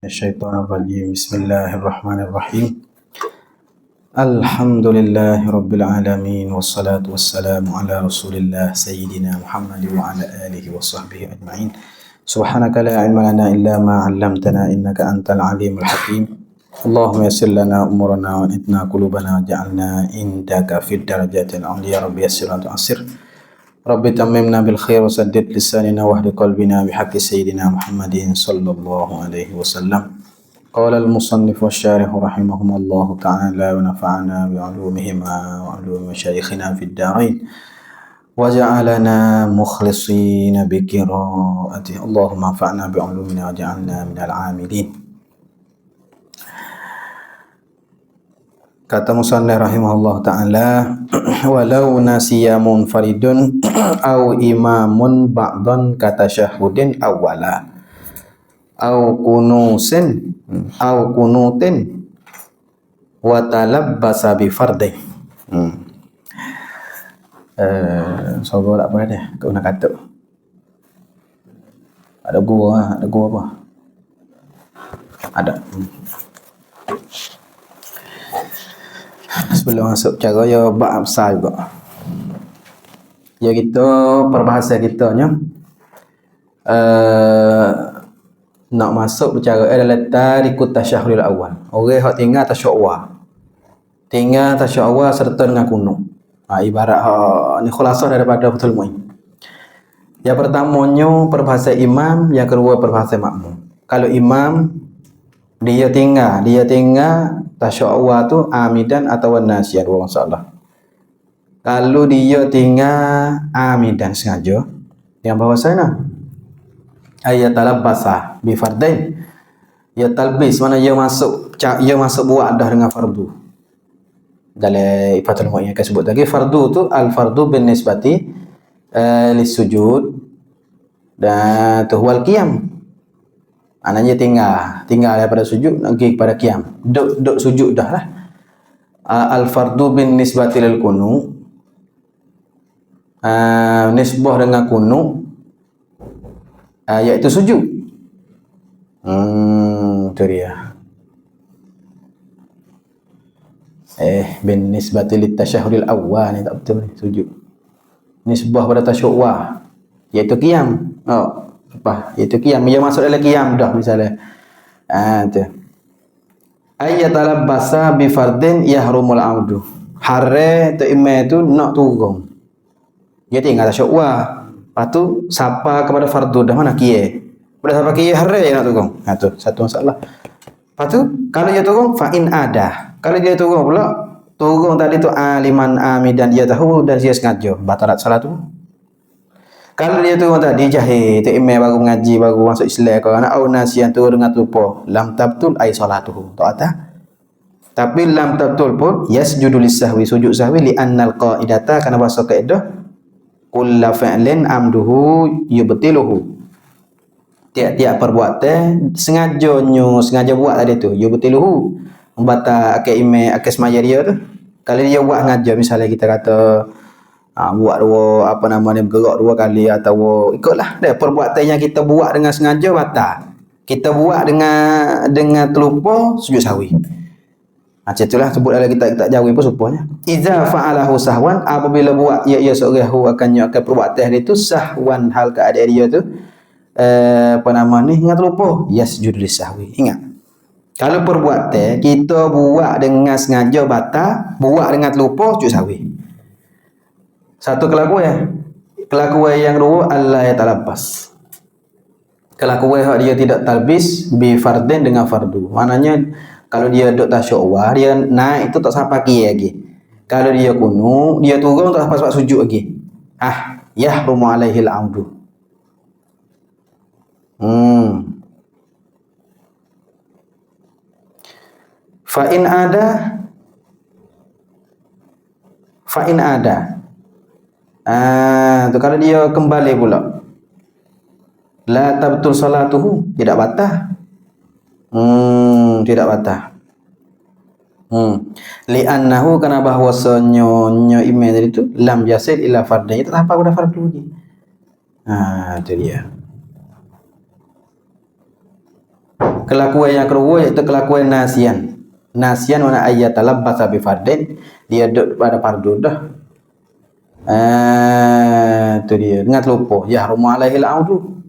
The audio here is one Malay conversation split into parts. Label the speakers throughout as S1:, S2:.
S1: الشيطان الرجيم بسم الله الرحمن الرحيم الحمد لله رب العالمين والصلاة والسلام على رسول الله سيدنا محمد وعلى آله وصحبه أجمعين سبحانك لا علم لنا إلا ما علمتنا إنك أنت العليم الحكيم اللهم يسر لنا أمورنا وانتنا قلوبنا وجعلنا عندك في الدرجات العليا يا رب يسر وتعسر رب تممنا بالخير وسدد لساننا واهد قلبنا بحق سيدنا محمد صلى الله عليه وسلم قال المصنف والشارح رحمهم الله تعالى ونفعنا بعلومهما وعلوم مشايخنا في الدارين وجعلنا مخلصين بقراءته اللهم انفعنا بعلومنا وجعلنا من العاملين. Kata musannif rahimahullah ta'ala walau nasiya munfaridun au imamun ba'dan kata syahudin awwala au kunusin au kunutin wa talabbasa bi fardih. Sobo tak boleh deh kau nak kata ada gua apa ada. Sebelum masuk cara ya bab besar juga. Ya kita perbahasan kitanya nak masuk bercara adalah tarikut tasyahhudul awal. Orang hak tinggal tasyahhud awal. Tinggal tasyahhud awal serta dengan kunut. Ibarat ni khulasah daripada Fathul Muin. Yang pertamanya perbahasan imam, yang kedua perbahasan makmum. Kalau imam dia tinggal tasyahhud awal tu amidan atau nasiyan, dua masalah. Kalau dia tinggal amidan sengaja, yang bawah sana ayat talabbasa bi fardain, ya talbis mana dia masuk buat dah dengan fardu. Dalam Fathul Muin akan sebut lagi fardu tu al fardu bin nisbati lisujud dan tu wal qiyam. Anaknya tinggal daripada sujud nak pergi kepada qiyam. Duk sujud dah lah. Al fardu bin nisbati lil qunu. Nisbah dengan qunu iaitu sujud. Tu dia. Bin nisbati lit tasyahhudil awwal ni tak betul ni sujud. Nisbah pada tasyahhud awal iaitu qiyam. Iaitu qiyam, dia masuk dalam qiyam dah misalnya. Tu. Ayat talabbasa bi fardin yahrumul audu. Hare tu imam tu nak turun. Dia tinggal tasyahhud awal. Lepas tu sapa kepada fardu dah mana qiyam. Pada sapa qiyam hare nak turun. Tu satu masalah. Lepas tu kalau dia turun fa in ada. Kalau dia turun pula, turun tadi tu aliman amidan dia tahu dan dia sengaja batalat salat tu. Kalau dia turun tadi jahil, tu imam baru mengaji, baru masuk Islam kau anak au nasiyan turun dengan lupa, lam tabtul ai salatuhu. Tak ada. Tapi lam tabtul pun yasjudu lisahwi, sujud sahwi li annal qaidata kana bahasa kaedah kullu fi'lin amduhu yubtiluhu. Tiap-tiap perbuatan sengaja buat tadi tu yubtiluhu. Membatal akal imam akal semaya dia tu. Kalau dia buat sengaja, misalnya kita kata buat bergerak dua kali atau ikutlah dia perbuatan yang kita buat dengan sengaja batal. Kita buat dengan terlupa sujud sahwi. Macam itulah sebut dalam kitab Jawi pun supaya iza fa'alahu sahwan, apabila buat ia seorang akan perbuatan itu sahwan hal keadaan dia tu ingat terlupa yasjud lisahwi. Ingat, kalau perbuatan kita buat dengan sengaja batal, buat dengan terlupa sujud sahwi. Satu kelakuan yang kedua Allah ya talabbas. Kelakuan hak dia tidak talbis bi fardin dengan fardu. Maknanya kalau dia duk tasyahhud awal, dia naik itu tak sampai qiyam lagi. Kalau dia kunu, dia turun tak sampai sujud lagi. Yahrumu alaihil audu. Fa in ada tu kalau dia kembali pula la tabtul salatuhu, tidak batal. Tidak batal. Li'annahu kana bahwasanya imam tadi tu lam yasil ila fardhi, tak apa pada fardu lagi. Itu dia. kelakuan yang kedua iaitu kelakuan nasian. Nasian mana ayat talabbasa bi fardin, dia duduk pada fardu dah. Tu dia, ingat lupa, ya rumah alaihil audu.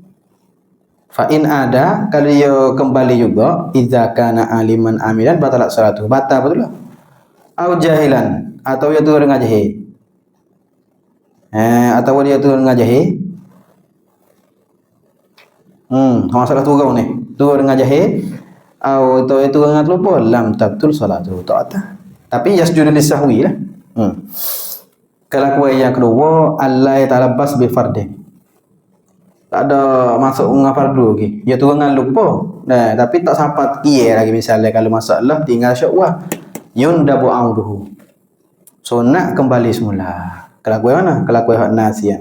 S1: Fa in ada, kalau dia kembali juga, idza kana aliman amilan batalat salatu. Batal betul lah. Au jahilan, atau dia tu dengan jahil. Atau dia tu dengan jahil. Masalah turun ni. Turun dengan jahil. Atau itu dengan lupa, lam tabtul salatu. Tak ada. Tapi yasjudu lisahwi lah. Kelakuan yang kedua, Allah talabbas bi fardin. Tak ada masuk dengan fardu lagi. Dia turun dengan lupa. Nah, tapi tak sampai kira lagi misalnya kalau masalah tinggal syawah. Yundabu auduhu. Sunat kembali semula. Kelakuan mana? Kelakuan hak nasian.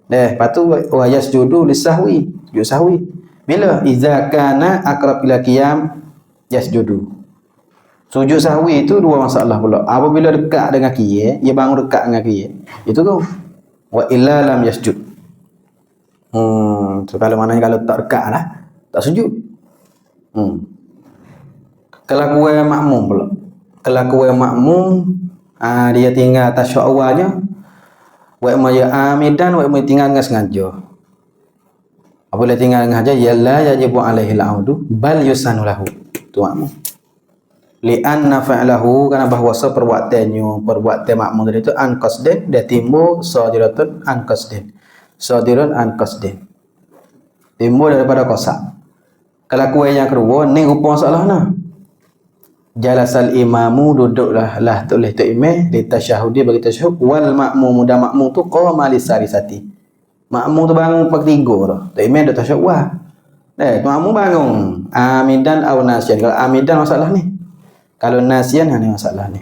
S1: Lepas tu wa yasjudu lisahwi. Sujud sahwi. Bila? Iza kana aqrab ila qiyam yasjudu. Sujud sahwi itu dua masalah pula. Apabila dekat dengan qiyam, dia bangun dekat dengan qiyam. Itu tu. Wa illa lam yasjud. So kalau maknanya kalau tak dekat lah, tak sujud. Kelakuan makmum pula. Kelakuan makmum, dia tinggal tasyuk awalnya. Wa ma ya amidan wa ma tinggal dengan sengaja. Apabila tinggal dengan sengaja, yalla yajibu alaihi al-audu bal yusanu lahu. Tu makmum. Li'anna fa'lahu, karena bahwasa perbuatannya, perbuatan makmum tadi itu an qasdin, dia timbul sadiratun an qasdin. Sadirun an qasdin. Timbul daripada qasad. Kelakuan yang kedua ni rupa masalah nah. Jalasal imamu, duduklah oleh tu imam li tasyahudi bagi tasyahud wal makmum, dan makmum tu qama li sarisati. Makmum tu bangun pagi 3 tu. Tu imam dah tasyahud wah. Makmum bangun amidan au nasian. Kalau amidan masalah ni. Kalau nasian ni masalah ni.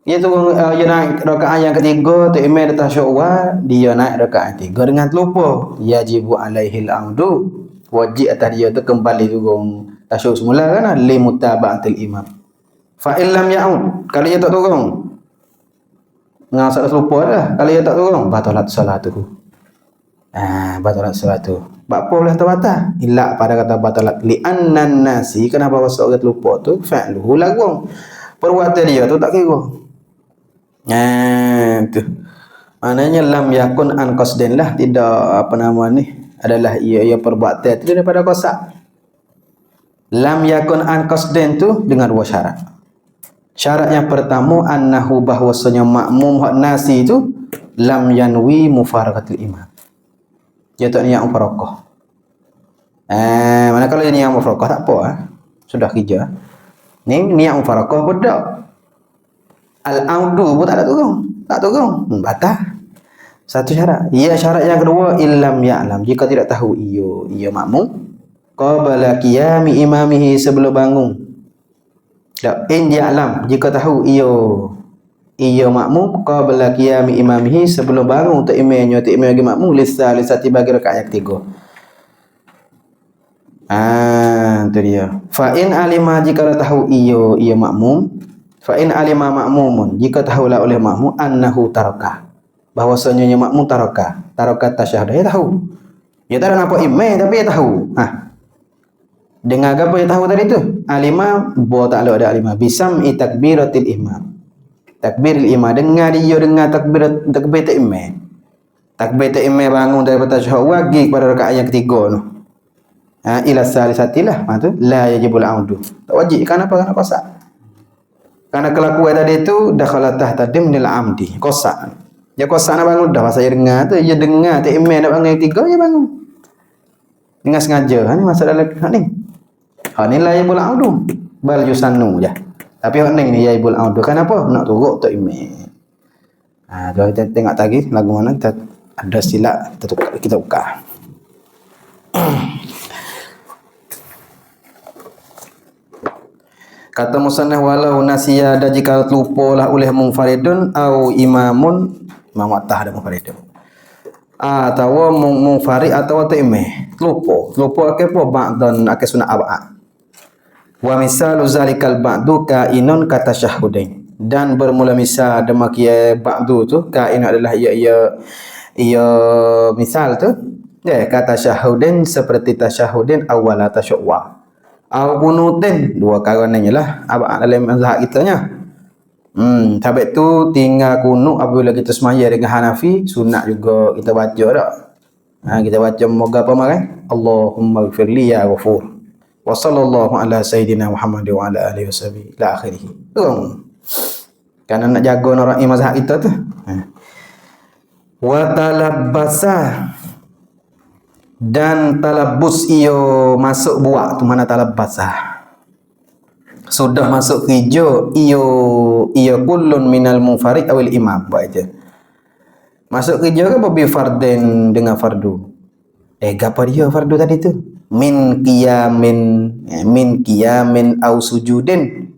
S1: Dia tu dia naik rakaat yang ketiga, tu imam dah tasyahud wah, dia naik rakaat ketiga dengan terlupa. Yajibu alaihil amdu, wajib atas dia tu kembali turun tasyahud semula kan, li mutaba'atil imam. Fa illam ya'ud, kalau dia tak turun dengan salah lupa dah, kalau dia tak turun batalat salatuhu. Batalat salatu. Apa boleh terbatal? Illa pada kata batalat li annan nasi, kenapa bahasa orang terlupa tu fa'luhu lagwang. Perbuatan dia tu tak kira. Tu. Maknanya lam yakun an qasdin lah, tidak apa nama ni, adalah ia perbuatan itu daripada qasad. Lam yakun an qasdin tu dengan dua syarat. Syarat yang pertama annahu, bahwasanya makmum hak nasi itu lam yanwi mufaraqatul imam. Dia tak niat mufaraqah. Mana kalau dia niat mufaraqah tak apa sudah kerja. Ni niat mufaraqah bedak. Al-audu pun tak ada turun. Tak turun. Batal. Satu syarat. Ya, syarat yang kedua illam ya'lam, jika tidak tahu ia makmum qabla qiyami imamihi, sebelum bangun. In ya'lam, jika tahu ia makmum qabla qiyami imamihi, sebelum bangun untuk imamnya, untuk imam bagi makmum lisati bagi rakaat yang ketiga. Itu dia. Fa in alima, jika tahu ia makmum, fa in alima makmumun, jika tahulah oleh makmum annahu taraka, bahwasanya makmum taraka tasyahud, dia tahu. Dia tak ada nampak imam tapi dia tahu. Dengan apa dia tahu tadi tu? Alima bo tak ada alima bisam takbiratil imam. Takbiril imam, dengar dia dengar takbir imam. Takbir imam bangun daripada tasyahud wagi pada rakaat yang ketiga tu. Ila salisatilah, tu la yajibul audu. Tak wajib kenapa? Kerana qasad. Karena kelakuan tadi tu dakhala tahta dimnil amdi, qasad. Dia qasad nak bangun dah, pasal dia dengar tu, dia dengar tak imam nak bangun yang tiga, dia bangun. Dengan sengaja. Ni masalah ni. Ni la yajibul audu, bal yusannu je. Tapi hak ni yajibul audu. Kenapa? Nak turut tak imam. Kita tengok lagi lagu mana kita ada silap, kita buka. Kata musannaf walau nasiya, dan jika lupalah oleh munfaridun au imamun, imam atas ada munfaridun. Atau munfarid atau imam lupa ke apa ba'dan akan sunat abad. Wa misalu zalikal ba'du kainun kata syahudin, dan bermula misal demikian ba'du tu kain adalah ia misal tu kata syahudin seperti tasyahudin awal tasyawwa. au kunutin, dua karananya lah abad dalam mazhab kita nya. Sampai tu tinggal kunut apabila kita semaya dengan Hanafi, sunat juga kita baca dak. Kita baca moga apa marai? Allahumma ighfirli ya ghafur. Wa sallallahu ala sayidina Muhammad wa ala alihi wasallam ila akhirih. Karena nak jaga orang mazhab kita tu. Wa talabbasa, dan talabbus iyo masuk buat tu mana talabbasa. Sudah masuk kerja iyo kullun minal munfarid awil imam buat aja. Masuk kerja kan babi fardin dengan fardu. Gapo dia fardu tadi tu? Min qiyamin au sujudin.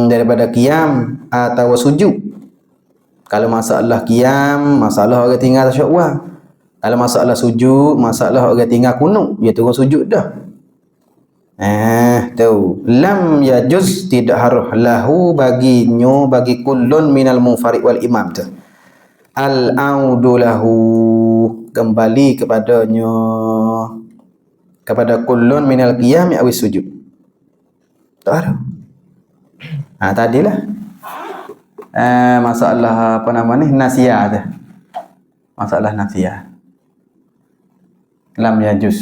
S1: Daripada qiyam atau sujud. Kalau masalah qiyam, masalah orang tinggal tasyahud awal. Kalau masalah sujud, masalah orang tinggal kunut, dia turun sujud dah. Tu. Lam yajuz, tidak harus lahu baginya, bagi kullun minal munfarid wal imam tu. Al-audu lahu, kembali kepadanya, kepada kullun minal qiyam awis sujud. Tak ada. Tadilah masalah apa nama ni, nasiyah tu. Masalah nasiyah. Lam yajuz.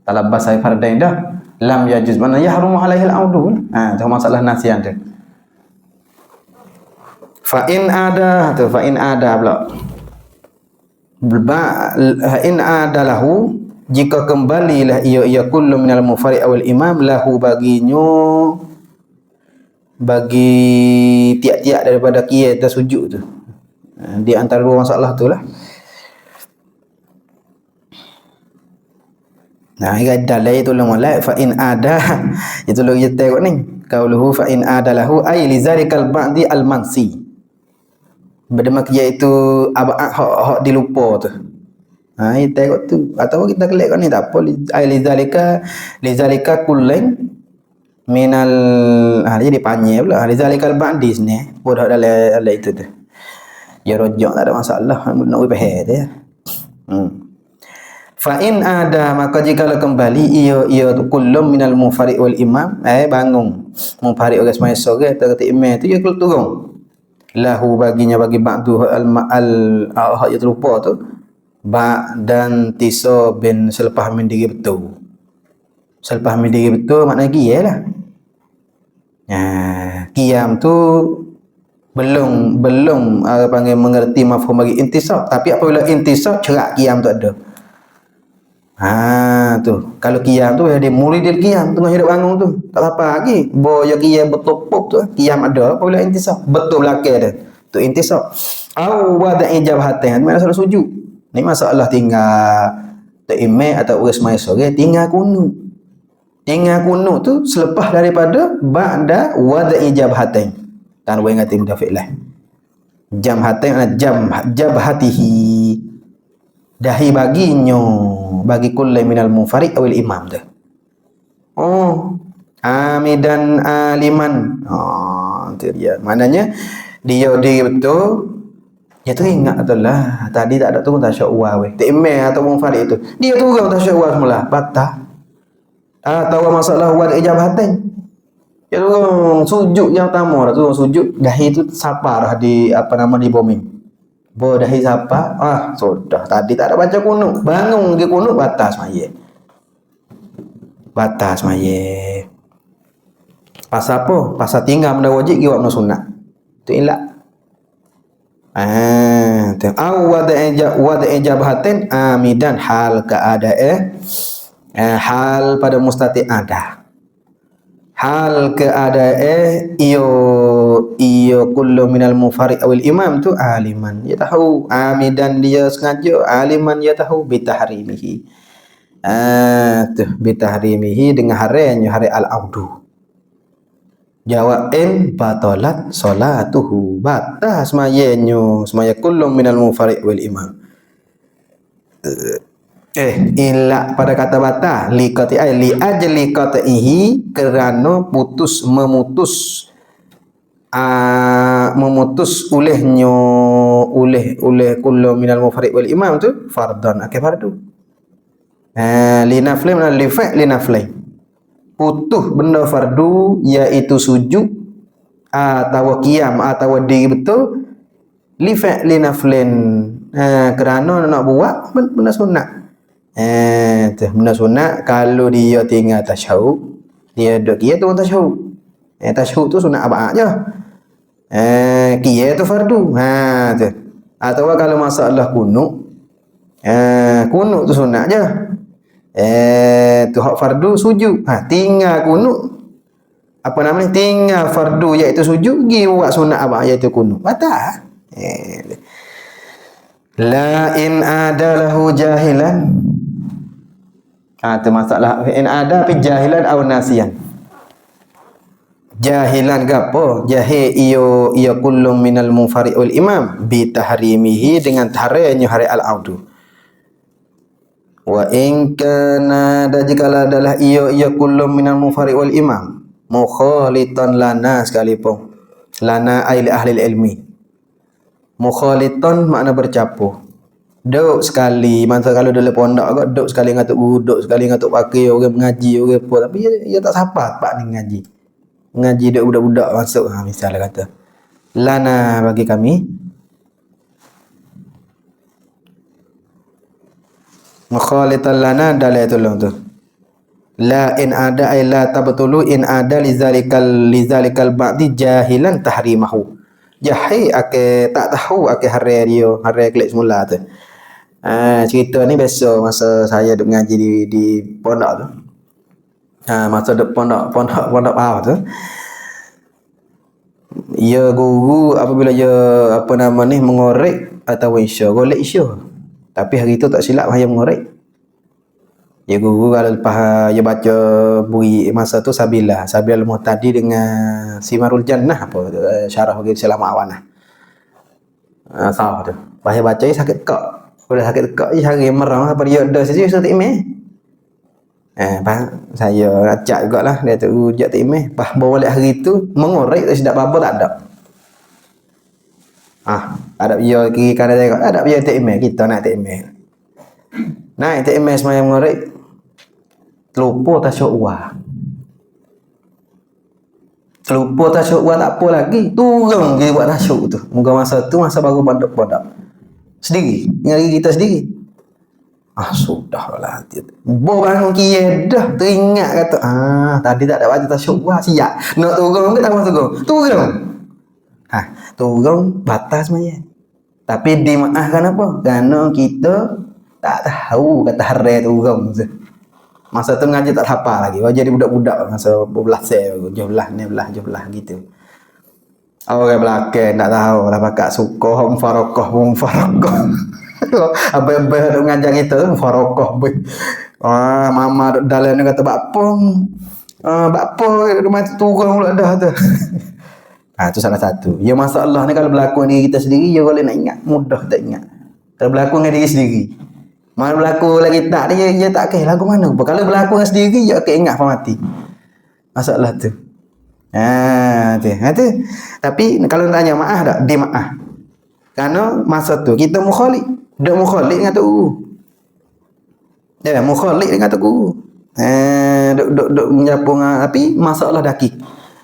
S1: Talabbas ay fardain dah. Lam yajuz mana yahrumu alaihi al-audu. Tu masalah nasiyah tu. Fa in ada pula. In ada lahu, jika kembalilah ia kullu minal munfarid awal imam lahu baginyo, bagi tiap-tiap daripada qiyam dan sujud tu. Di antara dua masalah tu lah. Dalil itu lemah fa in ada itu lo kita tengok ni qauluhu fa in ada lahu ay li zalikal ba'di al mansi, berdemak iaitu abad hak dilupa tu. Kita tengok tu atau kita kelak kan ni tak apa ay li zalika kullain minal jadi panjang pula li zalikal ba'di sini bodoh dalam itu tu. Ya rojak tak ada masalah nak faham dia. Fa in ada, maka jikalau kembali ia kullum minal munfarid wal imam, bangun munfarid orang semaya sore atau ketika imam tu ia turun lahu baginya, bagi ba'du hak yang terlupa tu dan tiso bin selepas mendiri betul. Selepas mendiri betul maknanya qiyam lah. Qiyam tu belum panggil mengerti mafhum bagi intisab, tapi apabila intisab cerak qiyam tu ada. Tu kalau qiyam tu dia muridil qiyam tengah hidup bangun tu tak apa lagi boya qiyam betul-betul tu qiyam ada apabila intisab betul belakang dia tu intisab. Au wada'i jabhatain, mana masalah sujud ni, masalah tinggal ta'imai atau urus mai sore tinggal kunut tu selepas daripada ba'da wada'i jabhatain, tan wa ngati mudafi'lah jamhatain ana jabhatihi, dahi baginyo, bagi kullai minal munfarid awil imam dah. Amidan aliman. Itu dia. Maknanya dia betul. Dia tu ingat betul lah. Tadi tak ada turun tasyahud awal weh. Ta'imai atau munfarid itu. Dia turun tasyahud awal semula. Batal. Atau masalah wad ijabatain. Dia turun sujud yang pertama dah, turun sujud. Dahi tu sapar di di bumi. Dahi siapa? Sudah. Tadi tak ada baca kunut. Bangun ke kunut, batas semaya. Pasal apa? Pasal tinggal benda wajib, dia buat benda sunat. Itu ilak. Wada'i jabhatin amidan, hal keadaan. Hal pada mustati ada. Hal keadaan iyo kullu minal munfarid awil imam tu aliman, dia tahu amidan, dia sengaja, aliman dia tahu bitahrimihi, bitahrimihi dengan haramnya hari al-audu. Jawabin batalat salatuhu, batal semaya kullu minal munfarid wal imam. Illa pada kata batal li ajli qatihi, kerana memutus oleh kullu minal munfarid wal imam tu fardan, fardu li nafli li nafli putus benda fardu iaitu sujud atau qiyam atau diri betul li fi'li naflin kerana nak buat benda sunat. Benda sunat kalau dia tinggal tasyahud, dia duk qiyam tu tasyahud. Tasyahud tu sunat apa aja. Qiyam tu fardu. Tu. Atau kalau masalah kunut, kunut tu sunat je. Tu hak fardu sujud. Tinggal kunut apa namanya? Tinggal fardu iaitu sujud, pergi buat sunat apa iaitu kunut. Batal. La in ada lahu jahilan. Tu masalah in ada tapi jahilan atau nasian. Jahilan ke apa? Jahil ia kullum minal munfari wal imam bi tahrimihi dengan tahrimnya hari al-audu. Wa in kana da jikalau adalah ia kullum minal munfari wal imam mukhalitan lana sekalipun. Lana ai li ahli ilmi. Mukhalitan makna bercampur. Duk sekali, masa kalau dalam pondok agak duk sekali ngatuk guru, duk sekali ngatuk pakai orang mengaji orang apa, tapi dia tak sapat pak ni ngaji. Ngaji duk budak-budak masuk misalnya kata. Lana bagi kami mukhalitan lana dalil tolong tu. La in ada ay la tabtulu in ada lizalikal ba'di jahilan tahrimahu. Jahil ake tak tahu ake hari klik semula tu. Cerita ni biasa masa saya duk ngaji di pondok tu. Masa duk pondok bawah tu. Ya guru apabila dia apa nama ni mengorek atau isya, golek isya. Tapi hari tu tak silap dia mengorek. Ya guru kalau lepas dia baca bui masa tu Sabilah Muhtadi dengan Simarul Jannah apa syarah bagi Selamat Awanah. Tahu tu. Pas dia baca sakit kak. Boleh sakit kak je hari merang apa dia ada saja tak imeh. Saya acak jugalah dia tu ujak tak imeh. Pas bawa balik hari tu mengorek tak sedap apa tak ada. Ada dia kiri kanan tengok ada dia tak imeh kita nak tak imeh. Naik tak imeh semayang mengorek. Terlupa tasyuk wa. Terlupa tasyuk wa tak apa lagi. Turun dia buat tasyuk tu. Moga masa tu masa baru pondok-pondok. Sendiri. Dengan kita sendiri. Sudahlah. Bangun kira dah teringat kata. Tadi tak ada baca tasyuk wa. Siap. Nak turun ke tak mahu turun? Turun. Turun batas sebenarnya. Tapi dimaafkan apa? Kerana kita tak tahu kata hari turun tu. Masa tu mengaji tak hafal lagi. Jadi budak-budak masa berbelah saya, jumlah gitu. Orang belakang tak tahu lah pakat sukoh mufarokoh. Apa-apa duk ngajar kita mufarokoh. Mama dalam ni kata bakpong. Rumah tu turun pula dah tu. Tu salah satu. Ya masalah ni kalau berlaku dengan diri kita sendiri, ya boleh nak ingat, mudah tak ingat. Kalau berlaku dengan diri sendiri. Mana berlaku lagi tak dia tak keh lagu mana apa. Kalau berlaku dengan sendiri dia akan ingat apa mati. Masalah tu. Tu. Tapi kalau tanya maaf tak? Dia maaf. Kerana masa tu kita mukhalif. Dak mukhalif dengan tok guru. Mukhalif dengan tok guru. Duk menyapung tapi masalah daki.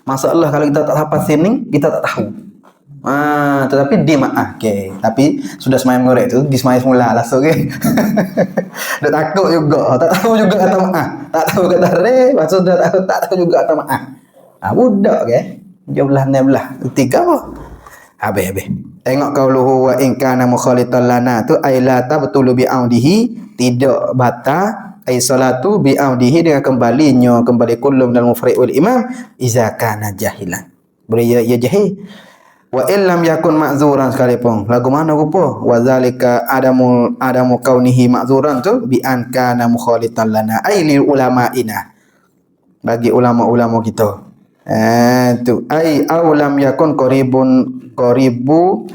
S1: Masalah kalau kita tak hafal sini kita tak tahu. Tetapi dia maaf. Tapi sudah semayang mengorek tu, di semayang semula langsung Dia takut juga, tak tahu juga kata maaf. Tak tahu kata re, maksud dah tak tahu juga kata maaf. Budak jumlah belah. Tiga apa? Habis. Tengok qauluhu wa in kana mukhalitan lana tu ay la tabtulu bi audihi, tidak batal ay salatu bi audihi dengan kembali kullum dan mufrid wal imam iza kana jahilan. Boleh ya jahil. Wa illam yakun ma'zuran sekalipun. Lagu mana rupa? Wa zalika adamu kaunihi ma'zuran tu bi an kana mukhalitan lana ay lil ulama'ina. Bagi ulama-ulama kita. Tu ai aw lam yakun qaribu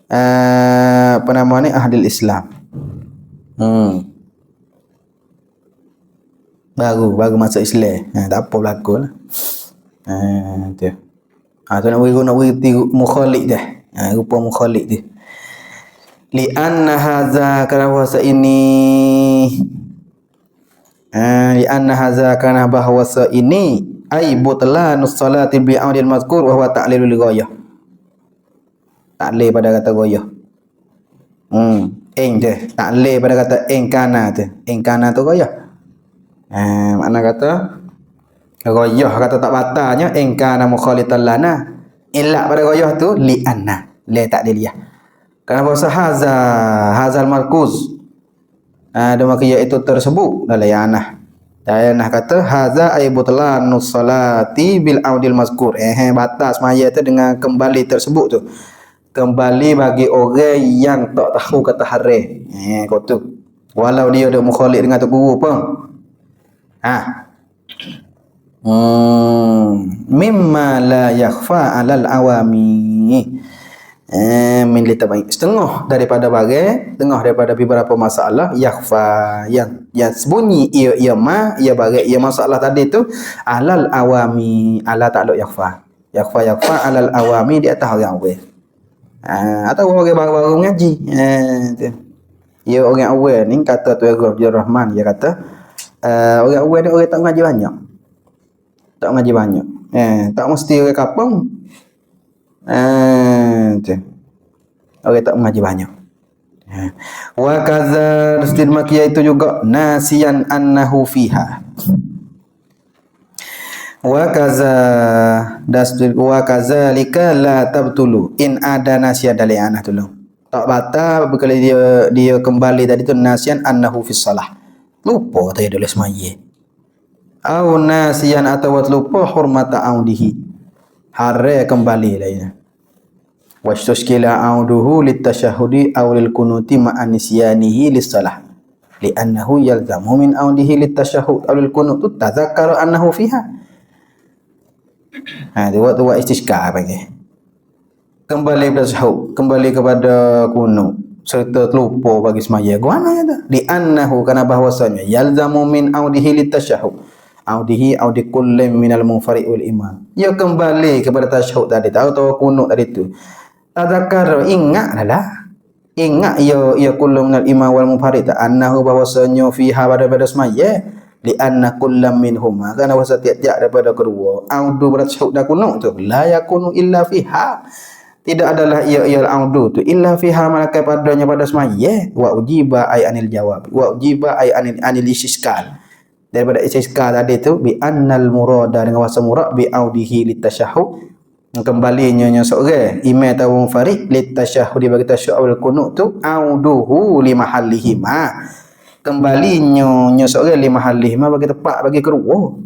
S1: apa nama ni ahlul Islam. Baru masuk Islam. Tak apa berlaku lah. Tu. Tu nak beri mukhalif dah. Rupa mukhalif dia. Li anna hadza kana wasa ini Li anna hadza kana bahwasa ini ai butlanus salati bi audil mazkur wa huwa ta'lilul ghayah. Taklil pada kata ghayah. Eng je. Taklil pada kata eng kana tu. Eng kana tu ghayah. Makna kata ghayah kata tak batalnya eng kana mukhalitan lana. Ilak pada ghayah tu li anna. La ta'liliyah. Karena bahasa hazal markuz. Ada maka iaitu tersebut dalam yanah. Yanah kata haza ay butlanus salati bil audil mazkur. Batas maya tu dengan kembali tersebut tu. Kembali bagi orang yang tak tahu kata haram. Kau tu. Walau dia ada mukhalif dengan tu guru pun. Mimma la yakhfa 'alal awami. Min litabain. Setengah daripada beberapa masalah yakhfa yang sembunyi ia masalah tadi tu 'alal awami, ala ta'alluq yakhfa. Yakhfa 'alal awami di atas orang awam. Atau orang baru-baru mengaji. Ya orang awam ni kata tu Abdul Rahman dia kata orang awam ni orang tak mengaji banyak. Tak mengaji banyak. Tak mesti orang kampung. Orang tak mengaji banyak. Wa kadza rustil makiyah itu juga nasiyan annahu fiha. Wa kadzalika la tabtulu in ada nasiyan dari anah tolong. Tak batal bila dia kembali tadi tu nasiyan annahu fis salah. Lupa tadi tulis semaya. Au nasiyan atau lupa hurmata audihi. Hare kembali lainnya. Wastuskila auduhu litasyahudi aw lil kunuti ma'an nisyanihi lis-salah. Li'annahu yalzamu min audihi litasyahud aw lil kunut tadzakkara annahu fiha. Dia buat istisqa panggil. Kembali kepada sahud, kembali kepada kunut serta terlupa bagi semaya. Guana kata li'annahu kana bahwasanya yalzamu min audihi litasyahud. Audihi audi kullim minal munfarid wal imam. Ia kembali kepada tasyahud tadi atau kunut tadi tu. Tadzakkar ingatlah. Ingat ia kullu minal imam wal munfarid annahu bahwasanya fiha pada semaya li anna kullam minhuma kana bahasa tiap-tiap daripada kedua audu bertasyahud dan kunut tu la yakunu illa fiha. Tidak adalah ia audu tu illa fiha malakai padanya pada semaya wa ujiba ay anil jawab wa ujiba ay anil istiskal. Daripada istisqa tadi tu bi annal murada dengan bahasa murad bi audihi litasyahud kembalinya seorang imam atau munfarid litasyahud bagi tasyahud kunut tu auduhu li mahallihi ma kembalinya seorang li mahallihi ma bagi tepat bagi kedua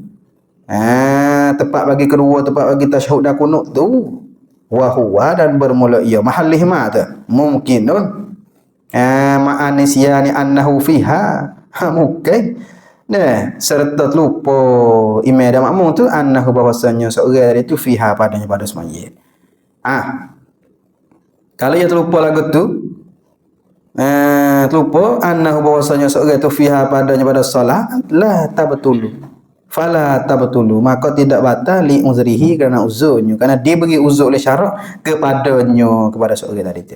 S1: tepat bagi kedua tepat bagi tasyahud dan kunut tu wa huwa dan bermula ia mahallihi ma tu mungkinun ma'anisyani annahu fiha mungkin. Serta terlupa imam dan makmum tu annahu bahwasanya seorang itu fiha padanya pada semaya. Kalau ia terlupa lagu tu terlupa annahu bahwasanya seorang itu fiha padanya pada solat la tabtulu. Fala tabtulu maka tidak batal li uzrihi kerana uzurnya kerana dia bagi uzur oleh syarak kepada seorang tadi tu.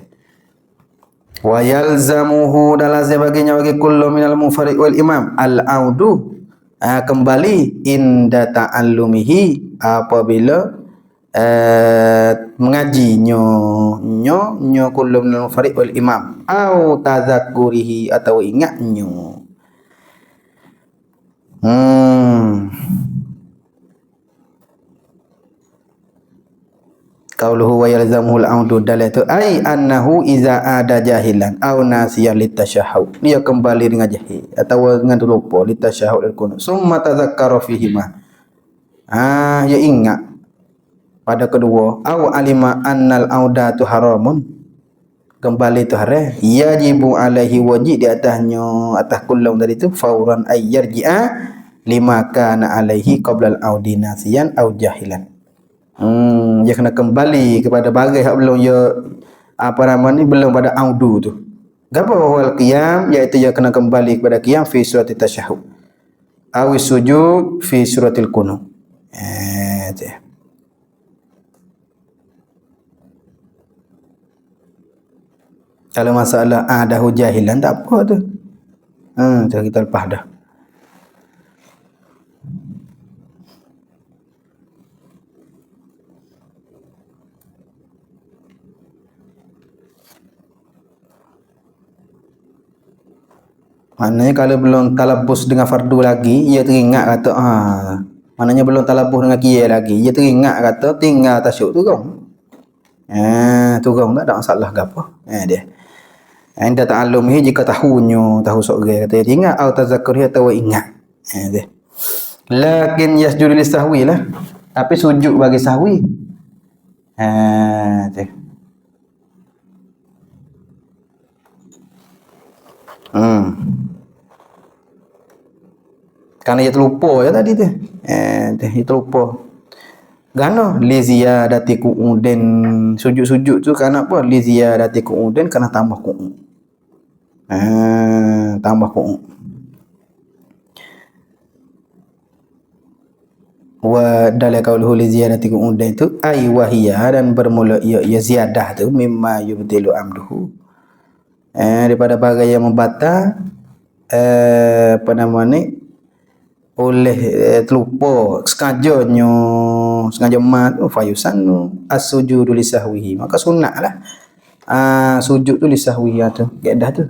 S1: Wa yalzamuhu dan lazim baginya bagi kullu minal munfarid wal imam al-audu kembali inda ta'allumihi apabila mengaji nyo kullu minal munfarid wal imam au tadzakkurihi atau ingatnya. Qauluhu wa yalzamuhu al-audu dalatu ai annahu iza ada jahilan aw nasiyan litasyahud. Dia kembali dengan jahil atau dengan terlupa litasyahud al-kunut. Summa tadzakkara fihi ma. Dia ingat pada kedua aw alima annal audatu haramun. Kembali tu haram. Yajibu alaihi wajib di atasnya atas kullu tadi tu fauran ay yarji'a lima kana alaihi qabla al-audi nasiyan aw jahilan. Dia kena kembali kepada barang yang belum belum pada audu tu. Gapo wal qiyam iaitu dia kena kembali kepada qiyam fi surati tasyahud. Aw sujud fi suratil qunut. Kalau masalah dah jahilan tak apa tu. Kita lepas dah. Maknanya kalau belum talabus dengan fardu lagi, ia teringat kata maknanya belum talabus dengan qiyam lagi, ia teringat kata tinggal tasyuk turun. Turun tak ada masalah ke apa. Dia. Anda ta'allumihi jika tahunya, tahu sore kata dia ingat atau tazakkuri atau ingat. Dia. Lakin yasjudu lisahwi lah. Tapi sujud bagi sahwi. Dia. Karena dia terlupa je tadi tu. Dia terlupa. Kerana li ziyadati qu'udin, sujud-sujud tu kerana apa? Li ziyadati qu'udin, kerana tambah qu'ud. Tambah qu'ud. Wa dalam qauluhu li ziyadati qu'udin tu ai wahiyah, dan bermula ia ziyadah tu mimma yubdilu amduhu. Daripada barang yang membatal apa nama ni, oleh terlupa sengaja mat fayusannu as-sujudu lisahwihi, maka sunatlah sujud tu lisahwihi tu kaedah tu.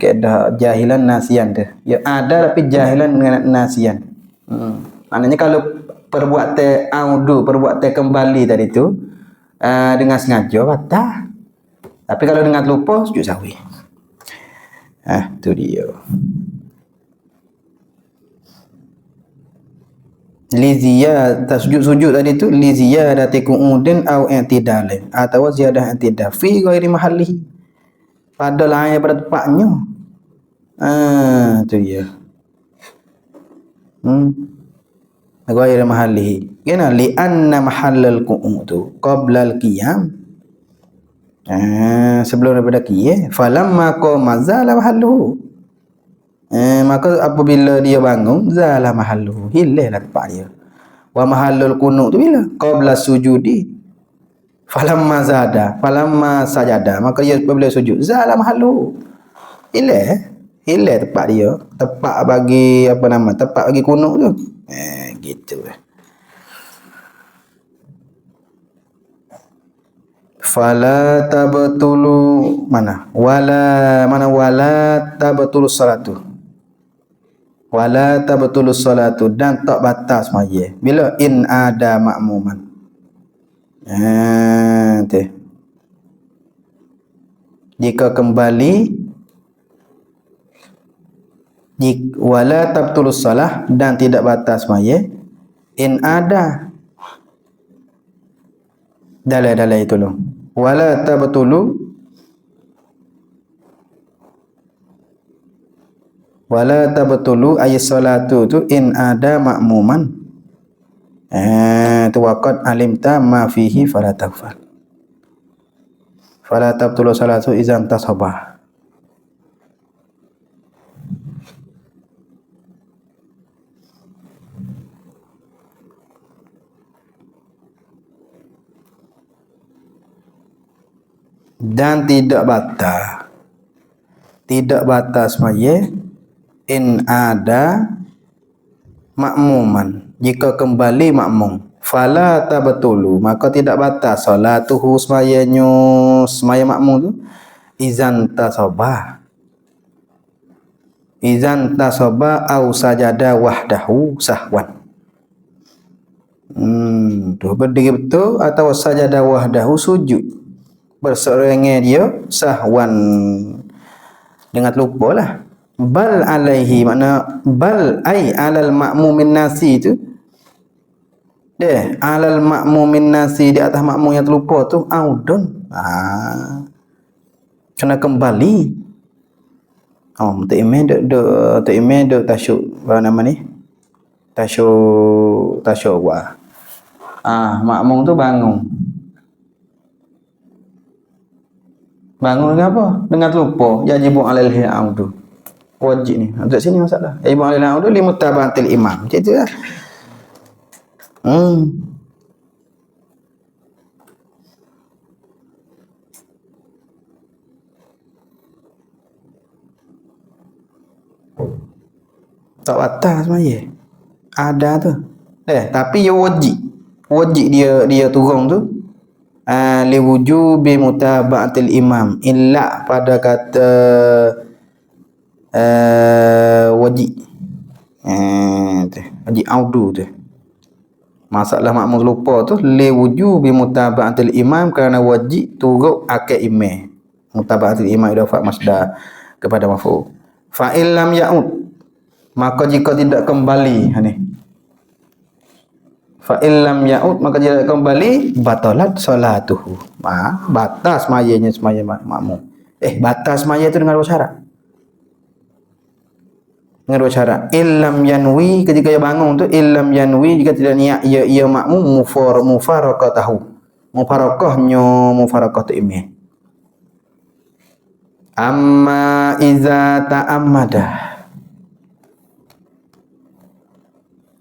S1: Kaedah jahilan nasian tu. Ya ada tapi jahilan dengan nasian. Maknanya kalau perbuatan audu, perbuatan kembali tadi tu dengan sengaja batal. Tapi kalau dengan lupa sujud sahwi. Tu dia. Sujud tadi tu li ziyadati qu'udin au i'tidalin, atau ziyadah i'tidal fi ghairi mahallihi, pada lain pada tempatnya. Tu dia. Ghairi mahallihi. Kena li anna mahallal qu'ud qabla al-qiyam. Sebelum daripada qiyam, falamma qama zala mahalluhu. Maka apabila dia bangun, zala mahalluhu, hilanglah tempat dia. Wa mahallul qunut tu bila? Qabla sujudi. Falamma sajada, maka dia apabila sujud, zala mahalluhu, hilang tempat dia, tempat bagi apa nama, tempat bagi qunut tu. Gitu. Fala tabtulu wala tabtulu salatu. Wala tabtulu salatu, dan tak batas semaya bila in ada makmuman. Jika kembali, wala tabtulu salah, dan tidak batas semaya in ada dalai itu loh. Wala tabtulu ayat salatu tu in ada makmuman. Tu waqad alimta ma fihi fala taghfal. Fala tabtulu salatu izan tasabah. Dan tidak batas semaya in ada makmuman, jika kembali makmum. Fala tabtulu, maka tidak batas salatuhu, semaya makmum tu izan tasabah au sajada wahdahu sahwan. Tu berdiri betul atau sajada wahdahu, sujud berseorangan dia sahwan, dengan lupa lah. Bal alaihi, makna bal ai alal makmumin nasi tu, alal makmumin nasi, di atas makmum yang terlupa tu audun, kena kembali. Tak imam duk tasyuk apa nama ni, tasyuk wa. Makmum tu bangun dengan apa? Dengan terlupa. Yajibu alaihi audu. Wajib ni. Untuk sini masalah. Yajibu alaihi audu li mutaba'atil imam. Macam tu lah. Tak batas semaya. Ada tu. Tapi dia wajib. Wajib dia turun tu. Li wujubi mutaba'atil imam, illa pada kata wajib. Tu wajib audu tu. Masalah makmum lupa tu li wujubi mutaba'atil imam kerana wajib turut akal imam. Mutaba'atil imam idafat masdar kepada maf'ul. Fa illam ya'ud, maka jika tidak kembali ni. Fa illam ya'ud, maka jika tidak kembali batalat salatuhu. Batas semayanya semaya makmum. Batas semaya tu dengan dua syarat. Dengan dua syarat. Illam yanwi, ketika ia bangun tu illam yanwi, jika tidak niat ia makmum mufaraqatahu. Mufaraqah tu imam. Amma iza ta'ammada.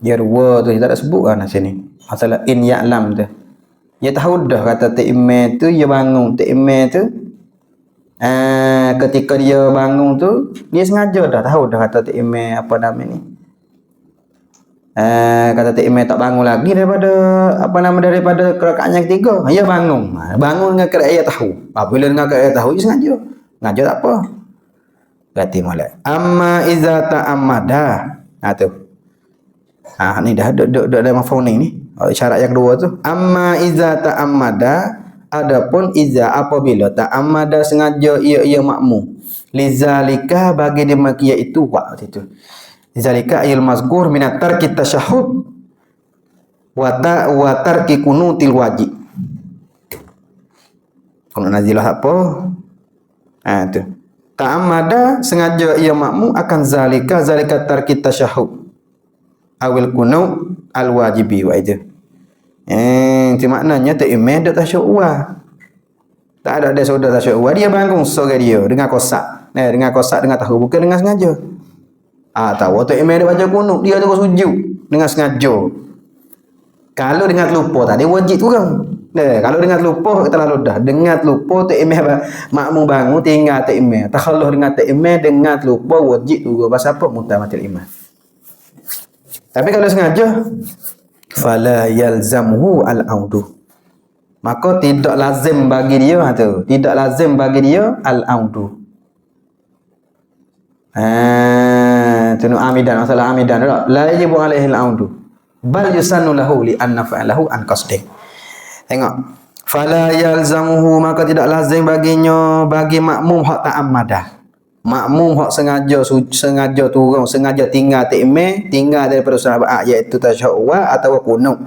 S1: Dia dua tu kita tak sebut kan sini. Masalah in ya'lam tu. Dia tahu dah kata imam tu ia bangun. Imam tu ketika dia bangun tu dia sengaja dah tahu dah kata imam apa nama ni. Kata imam tak bangun lagi daripada rakaat yang ketiga. Dia bangun. Bangun dengan keadaan dia tahu. Apabila dengan keadaan dia tahu dia sengaja. Sengaja tak apa. Berarti molek. Amma iza ta'ammada. Tu. Ni dah duduk dalam mafhum ni. Syarat yang kedua tu. Amma iza ta'ammada. Adapun iza apabila ta'ammada sengaja ia makmum. Lizalika bagi demikian itu waktu itu. Lizalika ayil mazkur minat tarki tasyahud wa tarki kunutil wajib. Kunut nazilah apa? Tu. Ta'ammada sengaja ia makmum akan zalika tarki tasyahud. Awil kunut al wajibi wa itu. Itu maknanya tak imam dak tasyahud. Tak ada saudara tasyahud. Dia bangun sore dia dengan kosak. Dengan kosak dengan tahu bukan dengan sengaja. Tahu tak imam dia baca kunut, dia terus sujud dengan sengaja. Kalau dengan lupa tadi wajib turun. Kalau dengan lupa terlalu dah. Dengan lupa tak imam makmum bangun tinggal tak imam. Takhalluh dengan tak imam dengan lupa wajib turun. Pasal apa? Mutamatil imam. Tapi kalau sengaja fala yalzamuhu al-audu, maka tidak lazim bagi dia tu, tidak lazim bagi dia al-audu. Tunu amidan, masalah amidan tak, la yajibu alaihi al-audu bal yusannu lahu li anna fa'alahu an qasdih. Tengok, fala yalzamuhu, maka tidak lazim baginya, bagi makmum hak ta'ammadah, makmum hak sengaja turun, sengaja tinggal takmir, tinggal daripada sahabat iaitu tasyahud atau kunut.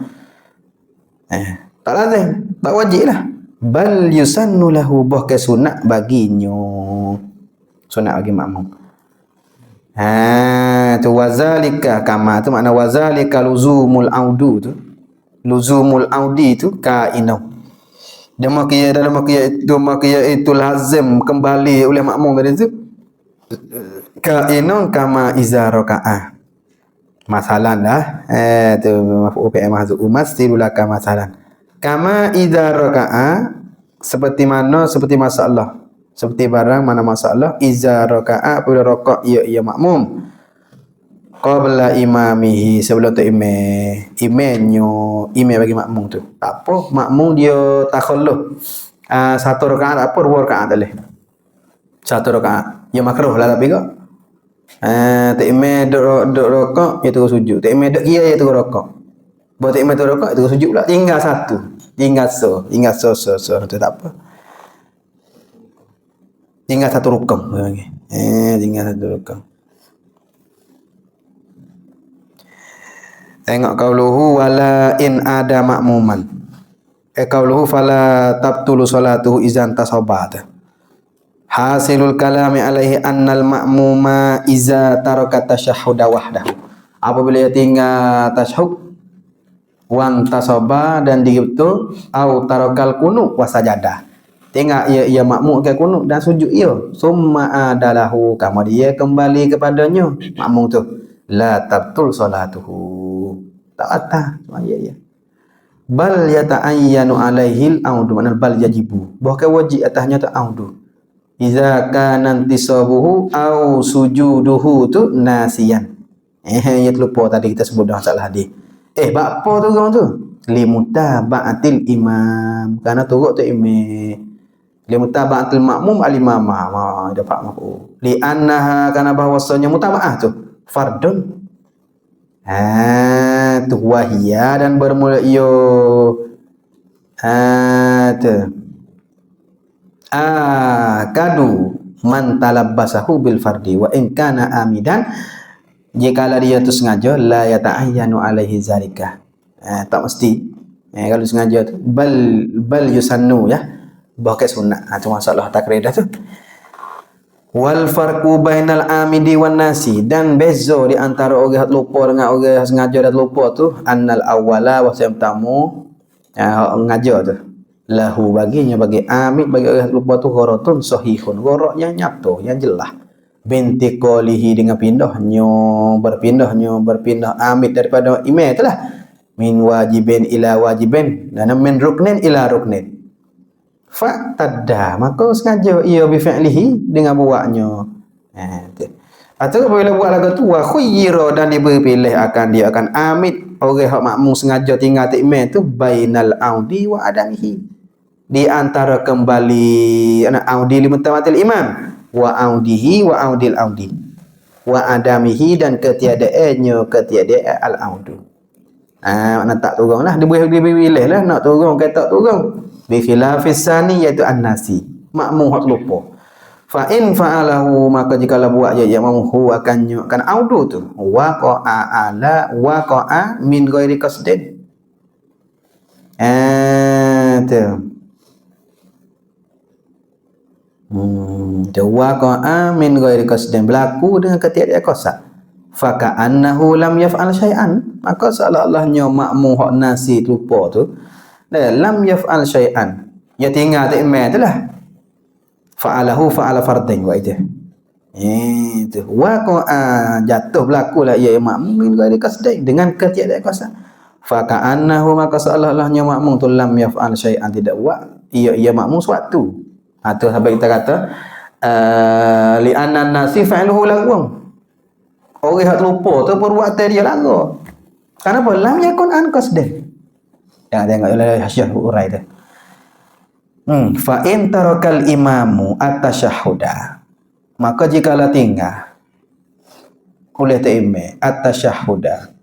S1: Tak lazim, tak wajib lah. Bal yusannu lahu, bahkan sunat baginya. Sunat bagi makmum. Tu wazalika kama tu makna wazalika luzumul audu tu. Luzumul audi tu kainau. Dalam makiyah itu lazim kembali oleh makmum tadi tu. Kainun kama iza raka'ah. Masalan dah. Tu maf'ul fi'il mahdzuf umastilulaka masalan. Kama iza raka'ah, seperti masalah. Seperti barang mana masalah iza raka'ah, apabila raka' ia makmum. Qabla imamihi, sebelum tu imam bagi makmum tu. Tak apa, makmum dia takhalluh. Satu rakaat apa, dua rakaat tak boleh. Satu rakaat. Ya makruh lah tapi kok. Tak imam duk rokok, dia terus sujud. Tak imam duk kira, dia terus rokok. Bawa tak imam terus rokok, dia terus sujud pula. Tinggal satu. Tinggal so. Tu tak apa. Tinggal satu rukun. Tinggal satu rukun. Tengok qauluhu wala in ada makmuman. Qauluhu fala tabtulu salatuhu izan tasabata. Hasilul kalami alaihi annal ma'muma iza taraka tasyahhuda wahdahu. Apabila dia tinggal tasyahud wan tasaba dan digitu au tarakal kunut wa sajadah. Tinggal ia makmum ke kunut dan sujud ia. Summa adalahu, kamu dia kembali kepadanya makmum tu. La tabtul salatuhu. Tak atah ya. Bal yata'ayyanu alaihil audu, makna bal yajibu. Bahkan wajib atasnya tu audu. Iza kana intisabuhu au sujuduhu tu nasiyan. Ya terlupa tadi kita sebut dah masalah hadis. Bab apa tu orang tu? Limutaba'atil imam. Karena turut tu imam. li mutaba'atil ma'mum al-imamah. Dapat maf'ul. Li annaha kana bahwasanya mutaba'ah tu fardun. Tu wahia dan bermula iyo. Tu. Kadu man talabbasahu bil fardi wa in kana amidan, jikalau dia tu sengaja la yata'ayyanu alaihi zalika. Tak mesti. Kalau sengaja tu bal yusannu ya. Bahkan sunat. Tu masalah takridah tu. Wal farqu bainal amidi wan nasi, dan beza di antara orang lupa dengan orang sengaja dan lupa tu annal awwala wa pertama ngaja tu lahu baginya, bagi amid, bagi orang lupa tu gharatun sahihun, gharat yang nyata yang jelas, binti qalihi dengan berpindah amid daripada imam itulah, min wajibin ila wajibin dan min ruknin ila ruknin. Fa'tadda, maka sengaja ia bi fi'lihi dengan buatnya. Atau apabila buat lagu tu wa khuyyira, dan diberi pilih akan dia akan amid orang hak makmum sengaja tinggal imam tu bainal audi wa adamihi, di antara kembali audi li mutamatil imam wa audihi wa audil audi wa adamihi, dan ketiadaannya ketiadaan al audu. Nak tak turun lah, diberi pilih lah nak turun ke tak turun. Bi khilafis sani, iaitu an-nasi, makmum hak lupa. Fa in fa'alahu, maka jika buat ya mamhu akan audu tu waqa'a min ghairi qasdin. Tu waqa'a min ghairi qasdin, berlaku dengan ketiadaan qasad. Fa ka'annahu lam yaf'al syai'an, maka seolah-olahnya makmum hak nasi lupa tu lam yaf'al syai'an, ya tinggal tak imam tu lah. Fa'alahu fa'ala fardin wa itu. Itu waqa'a, jatuh berlaku lah ia makmum min ghairi qasdin, dengan ketiadaan qasad. Fa ka'annahu, maka seolah-olahnya makmum tu lam yaf'al syai'an, tidak buat ia makmum suatu. Tu sampai kita kata li anna nasi fa'aluhu lahum, orang hak lupa tu perbuatan dia lagu. Kenapa? Lam yakun an qasdin. Tengok oleh Syekh urai tu. Fa in tarakal imamu at-tashahhuda, maka jikalau tinggal oleh ta'imam at-tashahhuda.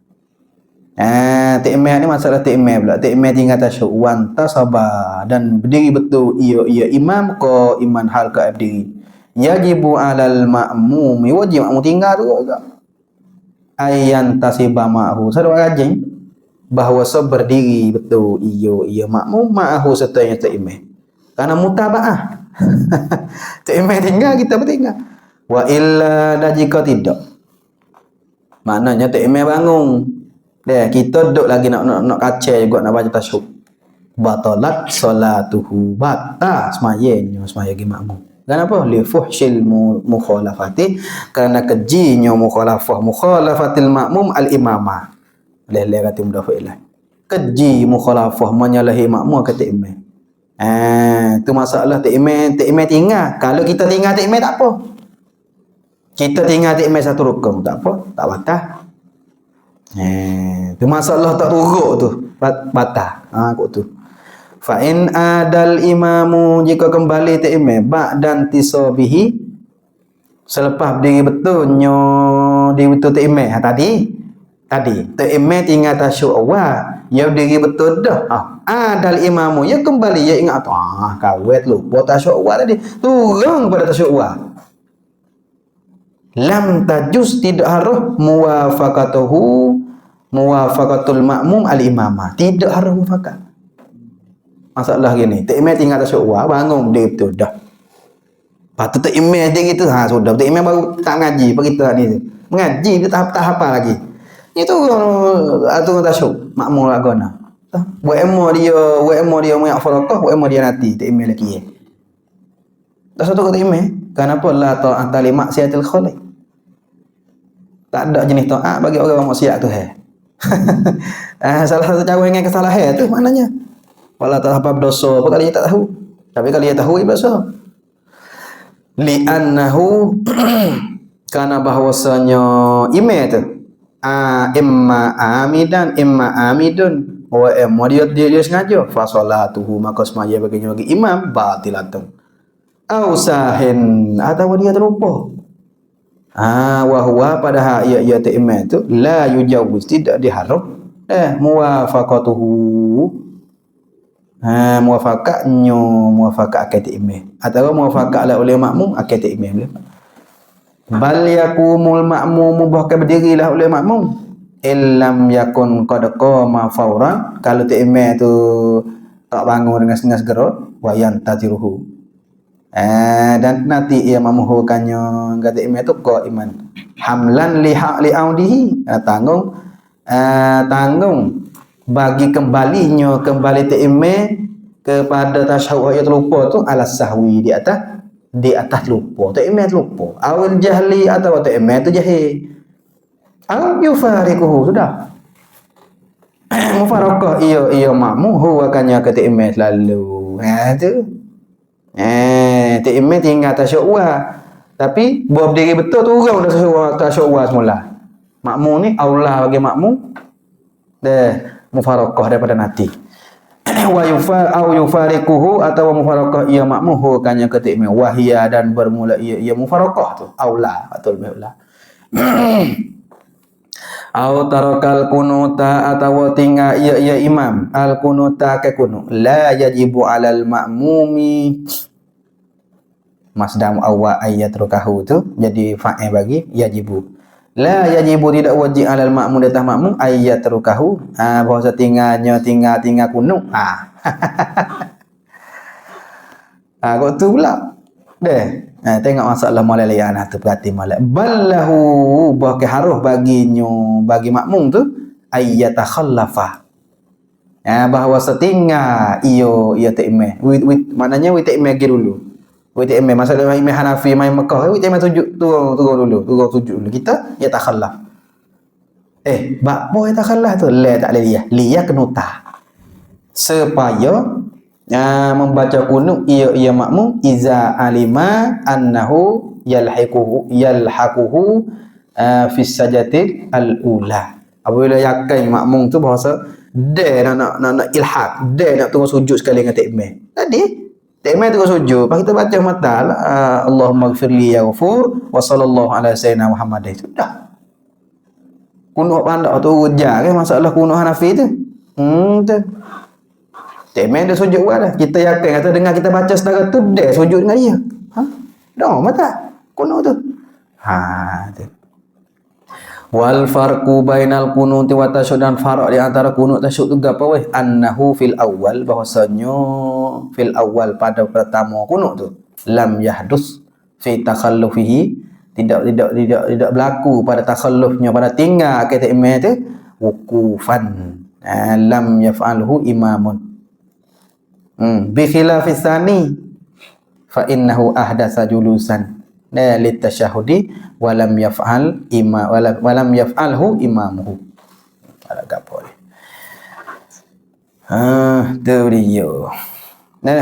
S1: Ta'imam ni masalah ta'imam pula. Ta'imam tinggal tasyahud wan tasaba, dan berdiri betul ia imam ko iman hal ka berdiri. Yajibu alal ma'mumi, wajib makmum tinggal tu juga. Ayan tasiba ma'hu, sadar rajin bahawa berdiri betul ia makmum ma'ahu serta yang ta'imam. Karena mutaba'ah. Ta'imam tinggal, kita bertinggal. Wa illa, dan jika tidak, maknanya ta'imam bangun, kita duduk lagi nak kacau juga, nak baca tasyahud, batalat salatuhu, batal semayanya semaya gi makmum. Kenapa? Li fuhsyil mukhalafati, kerana kejinya mukhalafatil makmum al-imamah. Leh kata mudafa'illah, keji mukhalafah, menyalahi makmum kata imam. Tu masalah ta'imam tinggal. Kalau kita tinggal ta'imam tak apa, kita tinggal ta'imam satu rukun tak apa, tak batal. Tu masalah tak turuk tu, batal. Kok tu. Fa in adal imamu, jika kembali ta'imam ba'dan tisabihi, selepas berdiri betulnya di betul ta'imam tadi ta'imam tinggal tasyahud awal, ya berdiri betul dah. Adal imamu, ya kembali, ya ingat kawet lupa tasyahud awal tadi, turun pada tasyahud awal. Lam tajuz, tidak harus muwafaqatul makmum al-imamah, tidak harus muwafaqat. Masalah gini, ta'imam tinggal tasyahud awal, bangun dia betul dah. Patut ta'imam dia gitu, sudah ta'imam baru tak mengaji, apa kita ni mengaji dia tahap apa lagi. Itu atur tasyahud makmum lagona. Buat emo dia muyak faraqah, buat emo dia nanti ta'imam lagi. Tak satu kata imam. Kenapa la ta'ata li maksiatil khaliq? Tak ada jenis taat bagi orang maksiat tu salah satu cara dengan kesalahan tu maknanya. Wala tahap dosa, apa kali dia tak tahu. Tapi kalau dia tahu ia dosa. Li annahu karena bahwasanya imam tu imma amidan imma amidun wa dia sengaja fa salatuhu, maka semaya baginya bagi imam batilatun, au sahin atau dia terlupa. Wa huwa padahal ia ta'imah tu la yujawiz tidak diharap muwafaqatuhu. Muwafaqat akal ta'imah atau muwafaqat la oleh makmum akal ta'imah boleh. Bal yakumul makmum bahkan berdirilah oleh makmum illam yakun qad qama fauran kalau ta'imah tu tak bangun dengan segera wa yantaziruhu. Dan nanti ia memohonkannya kata imam itu qaiman hamlan li'audihi tanggung bagi kembali ta'imam kepada tasyahud yang terlupa tu ala sahwi di atas lupa ta'imam terlupa awal jahli atau ta'imam tu jahil au yufariquhu sudah mufarakah ia makmum huwa kanya kata imam selalu tu ta'imam tinggal tasyahud tapi buat berdiri betul tu orang dah tasyahud semula. Makmum ni aulah bagi makmum mufarakah daripada nanti. Wa yufariquhu atau mufarakah ia makmum hukanya ke ta'imam wahia dan bermula ia mufarakah tu aulah betul betul. Au tarakal kunuta atau tinggal ia imam al kunuta ke kunut la yajibu alal ma'mumi masdar awal ayat rukahu tu jadi fa'il bagi yajibu la yajibu tidak wajib alal ma'mum di atas makmum ayat rukahu bahasa tinggal kunut kau tu pula tengok masalah mulai layan tu perhati mulai ballahu bahkan harus bagi makmum tu ayat takhallafa bahawa setinggal ia ta'imah maknanya ta'imah dulu ta'imah masalah imam Hanafi main Mekah ta'imah turun dulu kita ya takhallaf bab ya takhallaf tu la tak liyah kenuta supaya membaca kunut ia makmum iza alima annahu yalhaquhu fi sajatil al-ula apabila yakin makmum tu bahasa dia nak ilhaq dia nak tunggu sujud sekali dengan ta'imah tadi ta'imah tunggu sujud lepas kita baca mata Allahumma gfirli ya ghafur wa sallallahu ala sayyidina Muhammad itu dah kunut pandak tu ujar kan masalah kunut Hanafi tu tu ta'imah dia sujud dah kita yakin kata dengar kita baca sedara tu dia sujud dengan dia dah mata kunut tu tu wal farqu bainal kunuti wa tasyahud dan farq di antara kunut tasyahud tu apa weh annahu fil awal bahwasanya fil awal pada pertama kunut tu lam yahdus fi takhallufihi tidak berlaku pada takhallufnya pada tinggal kata imam tu wukufan lam yaf'alhu imamun bi khilafis tsani fa innahu ahdatsa julusan litasyahudi walam yaf'alhu imamuhu agak boleh tu dia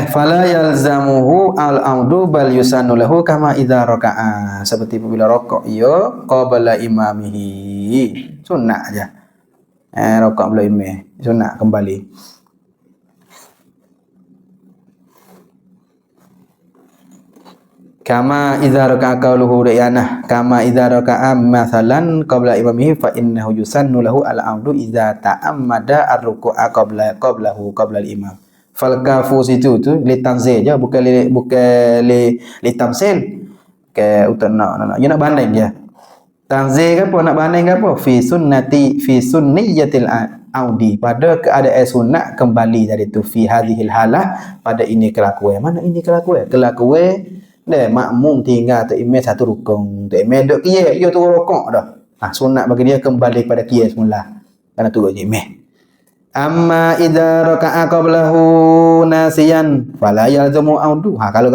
S1: fala yalzamuhu al-amdu bal yusannu lahu kama idza raka'a seperti apabila rakaat ia qabla imamihi sunat aja rakaat belum imam sunat kembali kama idza raka'a qauluhu ra'yanah kama idza raka'a mathalan qabla imamihi fa innahu yusannu lahu al-amdu idza ta'ammada ar-ruku'a qabla al-imam fal kafu situ tu li tanzil je bukan li tamsil ke untuk nak you nak banding je tanzil ke apa nak banding ke apa fi sunniyatil audi pada keadaan sunat kembali dari tu fi hadhil halah pada ini kelakuan mana ini kelakuan makmum tinggal ta'imam satu rukun ta'imam duk qiyam dia turun rukuk dah sunat bagi dia kembali pada qiyam semula kerana turun imam amma idza raka'a qablahu nasiyan fala yalzamu audu kalau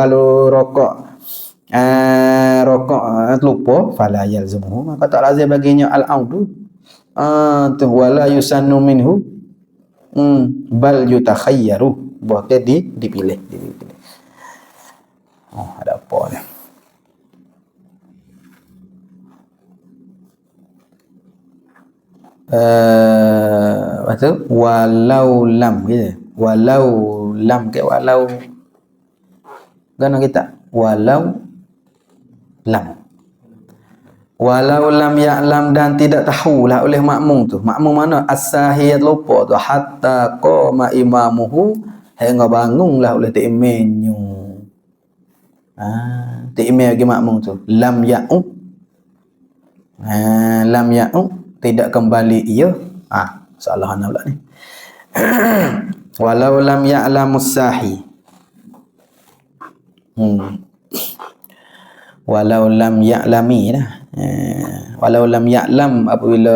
S1: rukuk lupa fala yalzamu maka tak lazim baginya al audu tu wala yusannu minhu bal yutakhayyaru bahkan dipilih ada apa ni lepas tu walau lam gitu walau lam ke walau gana kita walau lam ya'lam dan tidak tahulah oleh makmum tu. Makmum mana? As-sahiyat lupa tu hatta qama imamuhu hingga bangunlah oleh imamnya. Imam bagi makmum tu lam ya'u. Lam ya'u tidak kembali ia. Salah ana pula ni. Walau lam ya'lamus sahi. Walau lam ya'lami dah. Walau lam ya'lam apabila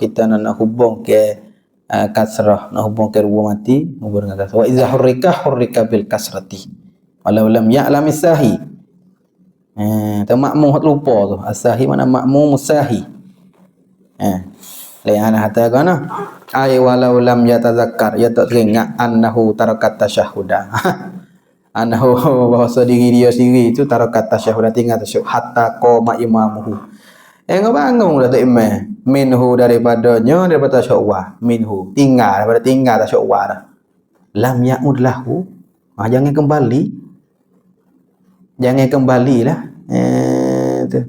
S1: kita nak hubung ke kasrah, nak hubung ke ruang mati, hubung dengan kasrah. Wa idza hurrika bil kasrati. Walau lam ya'lam as-sahi. Tu makmum lupa tu. As-sahi mana makmum musahi. Lain ana kata kana. Ai walau lam yatazakkar, ya tak teringat annahu tarakat tasyahhuda. Annahu bahasa diri dia sendiri itu tarakat tasyahhuda, tinggal tasyahud hatta qama imamuhu. Bangun dah tak imam. Minhu daripada tasyahud. Minhu tinggal tasyahud dah. Lam ya'ud lahu. Jangan kembali. Jangan kembalilah. Tu.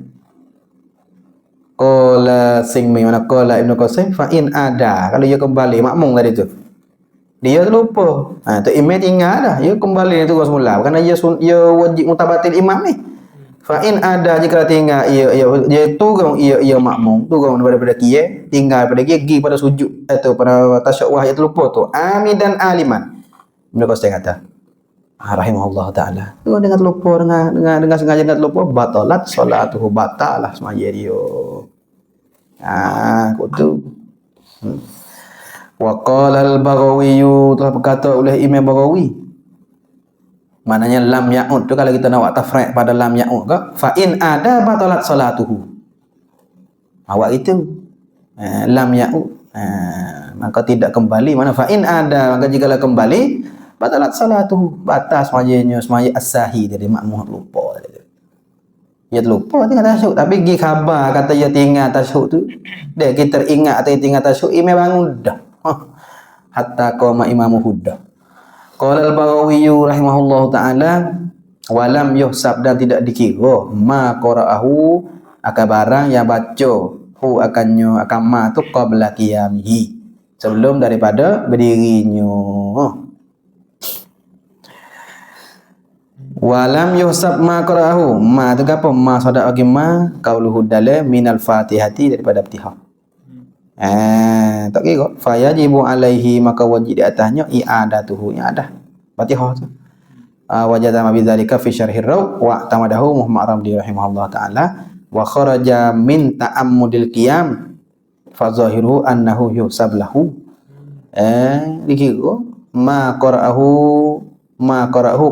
S1: Qala singmi mana qala Ibnu Qasim fa in ada, kalau dia kembali makmum tadi tu. Dia lupa. Tu imam tinggal dah. Dia kembali tu semula. Kerana dia wajib mutabatil imam ni. Fa in ada jika tinggal ia turun ia makmum, turun daripada qiyam, tinggal pada qiyam pergi pada sujud atau pada tasyahud ia terlupa tu. Amidan aliman. Ibnu Qasim kata rahimahullah taala. Tu dengan terlupa dengan sengaja dengan terlupa batalat solatuhu, batalah semaya dia. Kau tu. Wa qala al-Baghawi, telah berkata oleh Imam Baghawi. Maknanya lam ya'ud tu kalau kita nak buat tafriq pada lam ya'ud ke, fa in ada batalat solatuhu. Awak itu lam ya'ud. Maka tidak kembali. Mana fa in ada, maka jikalau kembali batalat salatuhu, batas semaya as-sahi dari makmum lupa. Dia lupa tinggal tasyahud, tapi gi khabar kata dia tinggal tasyahud tu. Dia kita ingat atau tinggal tasyahud, imam bangun dah. Hatta qama imamuhu dah. Qala al-Baghawi rahimahullahu taala, walam yuhsab dan tidak dikira ma qara'ahu akan barang yang baca akan ma tu qabla qiyamihi, sebelum daripada berdirinya. Walam yuhsab ma qara'ahu, ma tu apa? Ma sadaq bagi ma qauluhu dalam minal fatihati, daripada Fatihah. Tak kira fa yajibu alaihi, maka wajib di atasnya i'adatuhu, i'adah Fatihah tu. Wajada ma bidzalika fi syarhir raw wa tamadahu Muhammad Ramli rahimahullah taala wa kharaja min ta'ammudil qiyam fa zahiruhu annahu yuhsab lahu. Dikira ma qara'ahu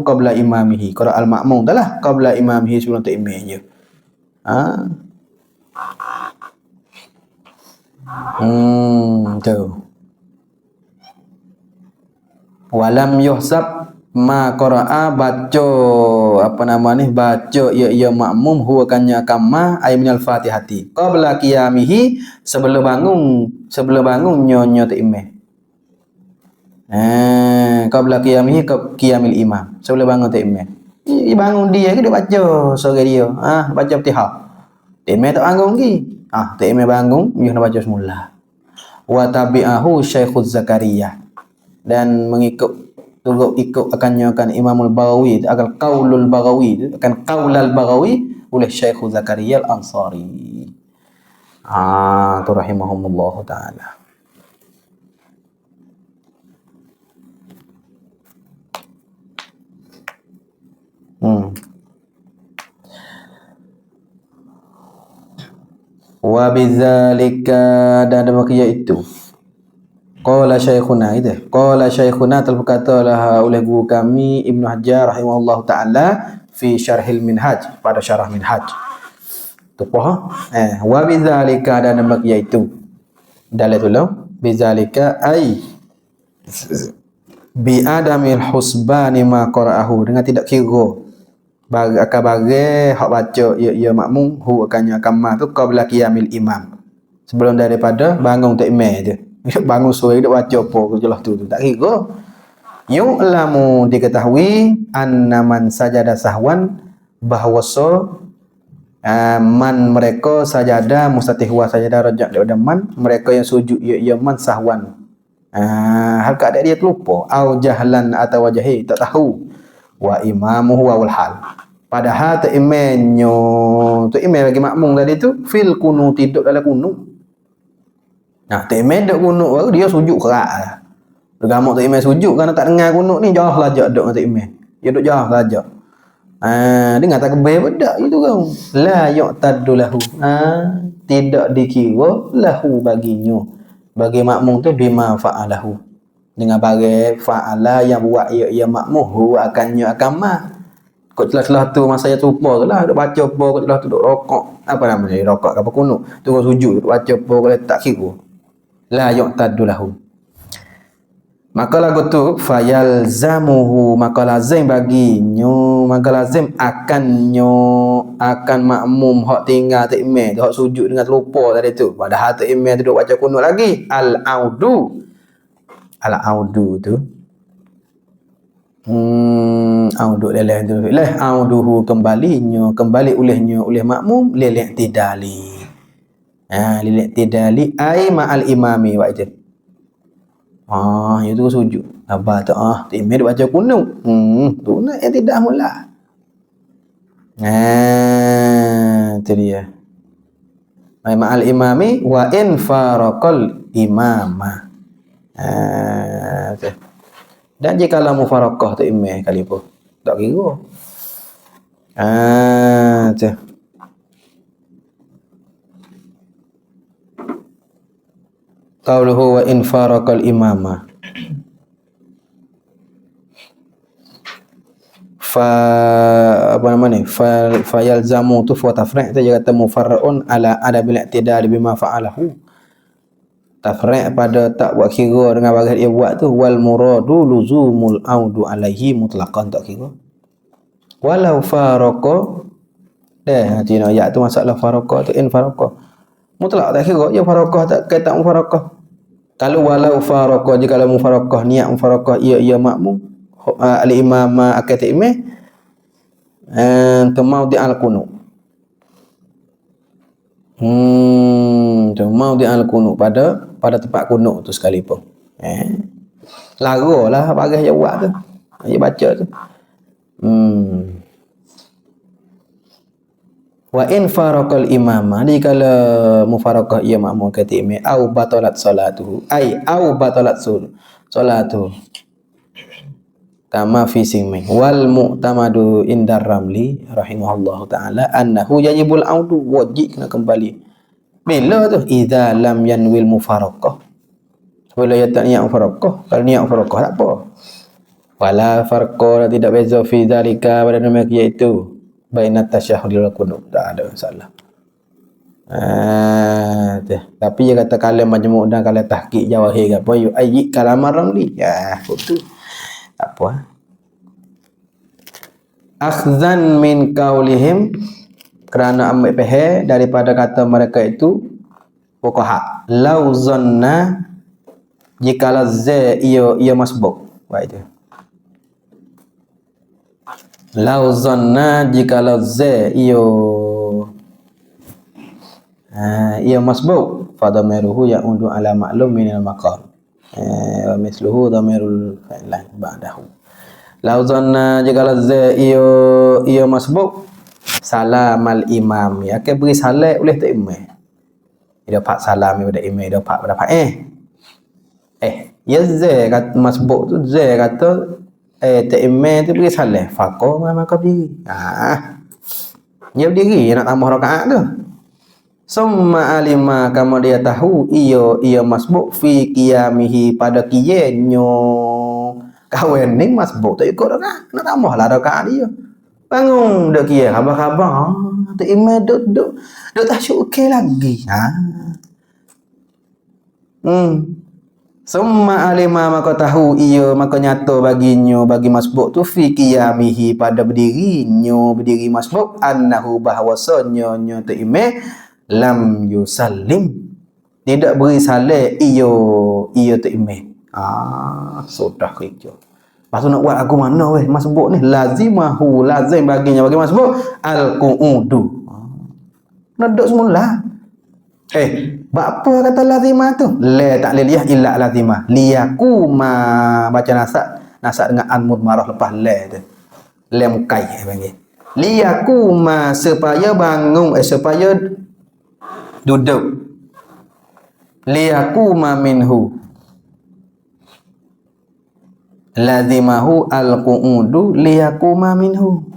S1: qabla imamihi, qara' al-ma'mum adalah qabla imamihi, sebelum tu imam je. Tu. Walam yuhsab ma qara'a, baca apa nama ni, baca ia makmum huwa kannya kama ay minal fatihati qabla qiyamihi, sebelum bangun nyonya tu imam. Qabla qiyamihi qiyamil imam, sebelum bangun tu imam. Dia bangun dia ke dia baca sore dia. Baca Fatihah. Imam tak bangun lagi. Tu imam bangun, dia nak baca semula. Wa tabi'ahu Syekhuz Zakaria, dan ikut akannya Imamul Baghawi, akan qaulul Baghawi, akan qaulal Baghawi oleh Syekhuz Zakaria Al-Ansari. Tu rahimahumullah taala. Wa bidzalika, dan demikian itu qala syekhuna telah berkatalah oleh guru kami Ibnu Hajar rahimahullah taala fi syarhil minhaj, pada syarah minhaj tu faham. Wa bidzalika, dan demikian itu dalilul bidzalika ai bi adamil husbani ma qara'ahu, dengan tidak kira akan bagi hak baca ia makmum hu akannya kamma tu qabla qiyamil imam, sebelum daripada bangun tak imam tu. Bangun sore dia baca apa jelas tu tak kira. Yu'lamu, diketahui anna man sajada sahwan, bahawasa man mereka sajadah mustatihwa sajadah rajak daripada man, mereka yang sujud ia man sahwan. Hal keadaan dia terlupa au jahlan atau wajahi tak tahu wa imamuhu wal hal. Padahal tu imam bagi makmum tadi tu fil kunut, tidur dalam kunut. Nah, tu imam duduk kunut baru dia sujud kerak lah. Gamak tu imam sujud kerana tak dengar kunut ni jauh lajak duduk dengan tu imam. Dia duduk jauh lajak. Dia kata kebel bedak itu kau. La yu'taddu lahu. Tidak dikira lahu baginya. Bagi makmum tu bima fa'alahu. Dengan bagi fa'ala yang buat ia makmum hu akannya akan mah. Kau celah-celah tu masa saya terlupa tu lah duk baca apa, kau celah tu duk rokok. Apa namanya? Rokok apa kunut. Tu kau sujud duk baca apa kau tak kira. La yu'taddu lahu. Maka lagu tu fayalzamuhu, maka lazim baginyo, maka lazim akan makmum hak tinggal tu imam tu hak sujud dengan terlupa tadi tu. Padahal tu imam tu duk baca kunut lagi. Al-audu tu audu leleh tu leh auduhu kembali oleh makmum leleh tidali. Leleh tidali ai ma'al imami wa itu. Itu sujud. Abah tu tu imam dia baca kunut. Tu nak yang tidak mula. Itu dia. Ma'al imami wa in faraqal imama. Dan jika la mufaraqah tu imam kali pun tak kira. Tu. Qauluhu wa in faraqal imama apa nama ni yalzamu tu fa tafri' tu dia kata mufarra'un ala adabil i'tidal bima fa'alahu, tafri' pada tak buat kira dengan bagian dia buat tu, wal muradu luzumul audu alaihi mutlaqan tak kira walau faraqa nanti ayat tu masalah faraqa tu in faraqa mutlak tak kira ya faraqah tak kata mufaraqah. Kalau walau faraqah jika kalau mufaraqah niat mufaraqah ia makmum al-imam akad imam maudi al-qunut. Maudi al-qunut pada tempat kunut tu sekalipun. Laralah bagas dia buat tu. Dia baca tu. Wa in faraqal imama dikala mufaraqah ia makmum kata imam au batalat salatuhu au batalat salatuhu kama fi singming wal mu'tamadu indar ramli rahimahullahu taala annahu yajibul audu, wajib kena kembali bila tu idza lam yanwil mufaraqah, bila ia tak niat mufaraqah. Kalau niat mufaraqah tak apa, wala farqa, tidak beza fi zalika pada nama iaitu bainat tasyahhud wal qunut, tak ada masalah. Tapi dia kata kalam majmu' dan kalam tahqiq jawahir apa yu ayyi kalam ramli itu apa akhzan min qaulihim, kerana ambil pehe daripada kata mereka itu fuqaha lau zanna jikalau za ia masbuk itu lau zanna jikalau za ia masbuk fadamiruhu ya'udu ala ma'lum minal maqam wa misluhu damirul fa'ilan ba'dahu. Lau zanna jikalau za ia masbuk salamal imam ya ke beri salat oleh tak imam dia dapat salam daripada imam dia dapat ya za kata masbuk tu za kata tak imam tu beri salat faqah maka berdiri dia berdiri nak tambah rakaat tu. Summa alima, kamu dia tahu ia masbuk fi qiyamihi, pada qiyamnya kawan ni masbuk tak ikut rakaat, nak tambahlah rakaat dia. Bangun dak qiyam khabar-khabar tu imam duk tasyuk okey lagi. Summa alima, maka tahu ia, maka nyata baginya bagi masbuk tu fi qiyamihi, pada berdiri masbuk, annahu bahwasanya tu imam lam yusallim, tidak beri salat ia tu imam. Sudah kerja Lepas tu nak buat aku mana weh masbuk ni? Lazimahu, lazim baginya bagi masbuk al-qu'udu. Nak duduk semula. Apa kata lazimah tu? La ta'liliyah illa lazimah. Liyakuma baca nasak dengan al-mudmarah lepas la tu. La mukai panggil. Liyakuma supaya bangun supaya duduk. Liyakuma minhu. Lazimahu al-qu'udu liyakuma minhu.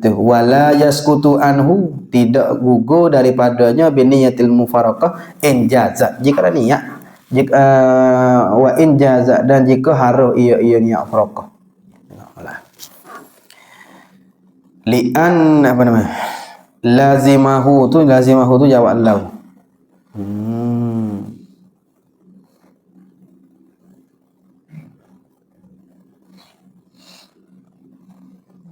S1: Tu wala yaskutu anhu, tidak gugur daripadanya biniyatil mufaraqah in jazat, jika ada niat, jika wa in jazat, dan jika harus ia niat faraqah. Li'an apa namanya? Lazimahu tu jawab lau.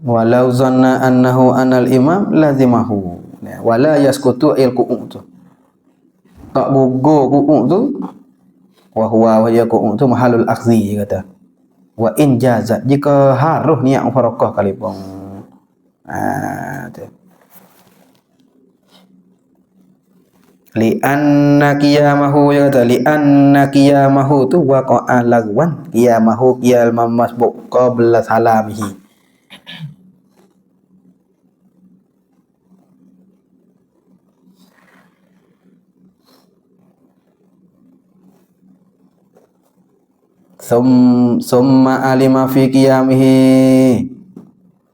S1: Walau zanna annahu anal imam lazimahu. Wala yaskutu il-qu'ud tu. Tak gugur qu'ud tu. Wa huwa qu'ud tu mahalul akhzi kata. Wa in jazat, jika harus niat mufaraqah kali pun. Tu. Li anna qiyamahu ya kata, li anna qiyamahu tu waqa'a lagwan. Qiyamahu qiyal masbuk qabla salamihi. Summa alima fi qiyamihi,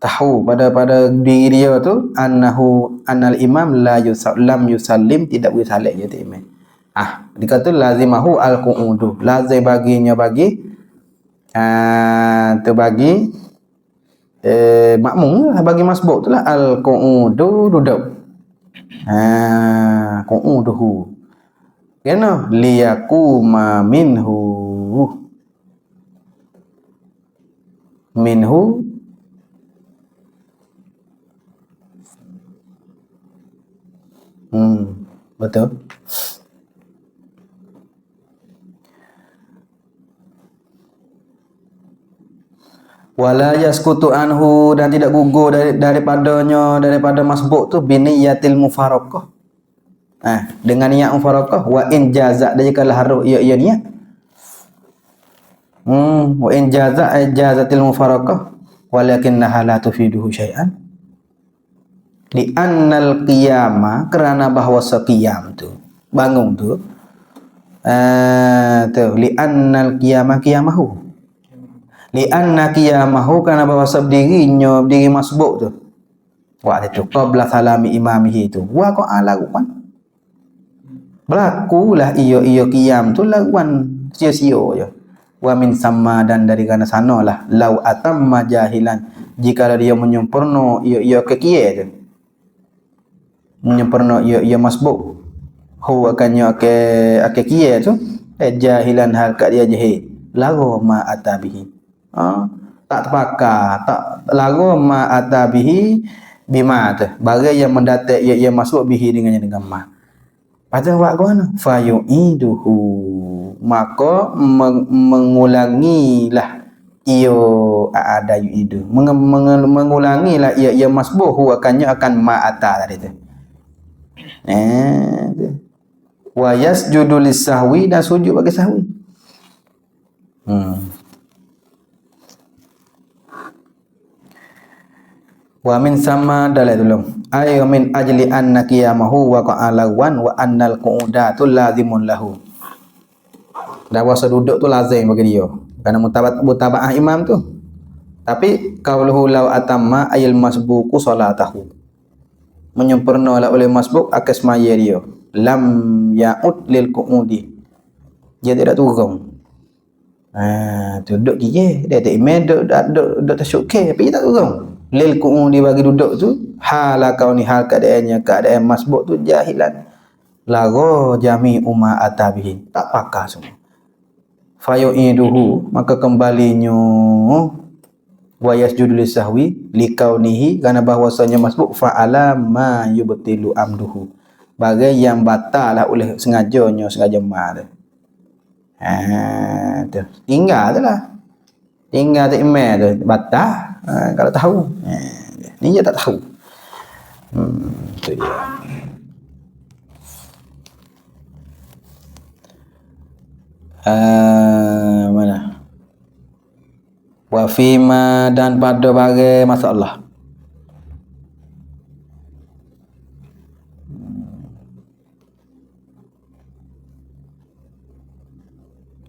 S1: tahu pada diri dia tu anal imam lam yusallim, tidak boleh salat je tu imam. Dikata lazimahu al-qu'udu, lazim baginya bagi bagi makmum lah, bagi masbuk tu lah al-qu'udu, duduk. Qu'uduhu kena liyakuma minhu betul. Wala yaskutu anhu, dan tidak gugur daripada masbuk tu biniyatil mufaraqah. Dengan niat mufaraqah, wa in jazat, dan jika harus ia niat. Wa in jazatil mufaraqah walakinnaha la tufiduhu syai'an. Li annal qiyama, kerana bahawa qiyam tu, bangun tu, li annal qiyama qiyamahu. Li anna qiyamahu, kerana bahawa berdirinya, berdiri masbuk tu. Waktu tu qabla salami imamihi tu. Wa qa'a laguan. Berlakulah ia qiyam tu laguan sia-sia je. Wa min sama, dan dari kana sanalah lau atamma jahilan, jika dia menyempurna ia kekia tu, menyempurna ia masbuk, huwa akannya kekia tu jahilan, hal kat dia jahil, lagu ma atabihi, tak terpakar, tak lagu ma atabihi bima tu, bagai yang mendatak ia masbuk bihi dengan ma. Patut buat mana? Fayu'iduhu, maka mengulangilah ia ada yu'idu, mengulangilah ia masbuh, akannya akan ma'ata tadi tu. Wa yasjudu lis-sahwi, dan sujud bagi sahwi. Wa min sama dalil dulu. Ay min ajli anna qiyamahu wa qa'alawan wa annal qu'udatu lazimun lahu. Dan puasa duduk tu lazim bagi dia, kerana mutabaah imam tu. Tapi qauluhu law atamma ayil masbuqu salatahu, menyempurnalah oleh masbuk akas maya dia, lam ya'ud lil qu'udi, dia tidak turun. Duduk dia tak imam, duduk tasyuk ke, tapi dia tak turun. Lil qu'udi bagi duduk tu, hala kauni, hal keadaan masbuk tu jahilan, lago jami umma atabihi, tak pakar semua. Fayu'iduhu, maka kembalinya wa yasjudu lisahwi likaunihi, kerana bahwasanya masbuk fa'ala ma yubtilu amduhu, bagai yang batal lah oleh sengaja ma. Tu. Tinggal tu lah. Tinggal tak email tu. Batal. Kalau tahu. Ni dia tak tahu. Tu dia. Mana? Wa fima dan pada bagai masalah.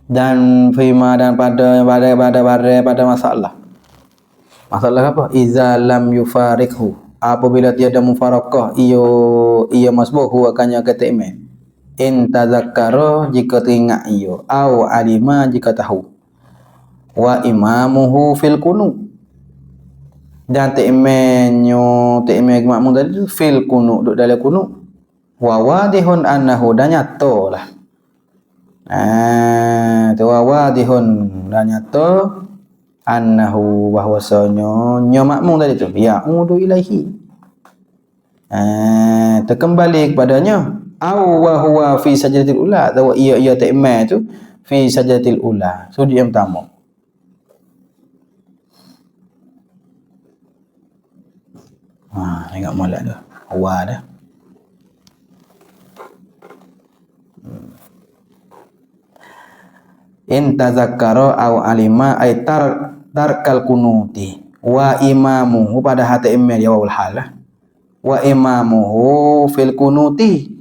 S1: Dan fima dan pada masalah. Masalah apa? Iza lam yufarikhu. Apabila tiada mufarakah ia masbuh huwa kanya kata iman. In tazakkara jika teringat ia, au alima jika tahu. Wa imamuhu fil kunu. Dan ta'immenyo makmum tadi tu fil kunu, duduk dalam kunu. Wa wadihun annahu, dan nyata lah. Tu wa wadihun, dan nyata annahu, bahwasanya nyo makmum tadi tu ya'udu ilaihi, terkembali kepadanya. Au wa huwa fi sajdatil ula, atau ia ta'imman tu fi sajdatil ula, sujud yang pertama. Tengok molek tu. Awal dah. In tazakkara au alima ay tarkal kunuti wa imamuhu, pada hati imam ya wal halah. Wa imamuhu fil kunuti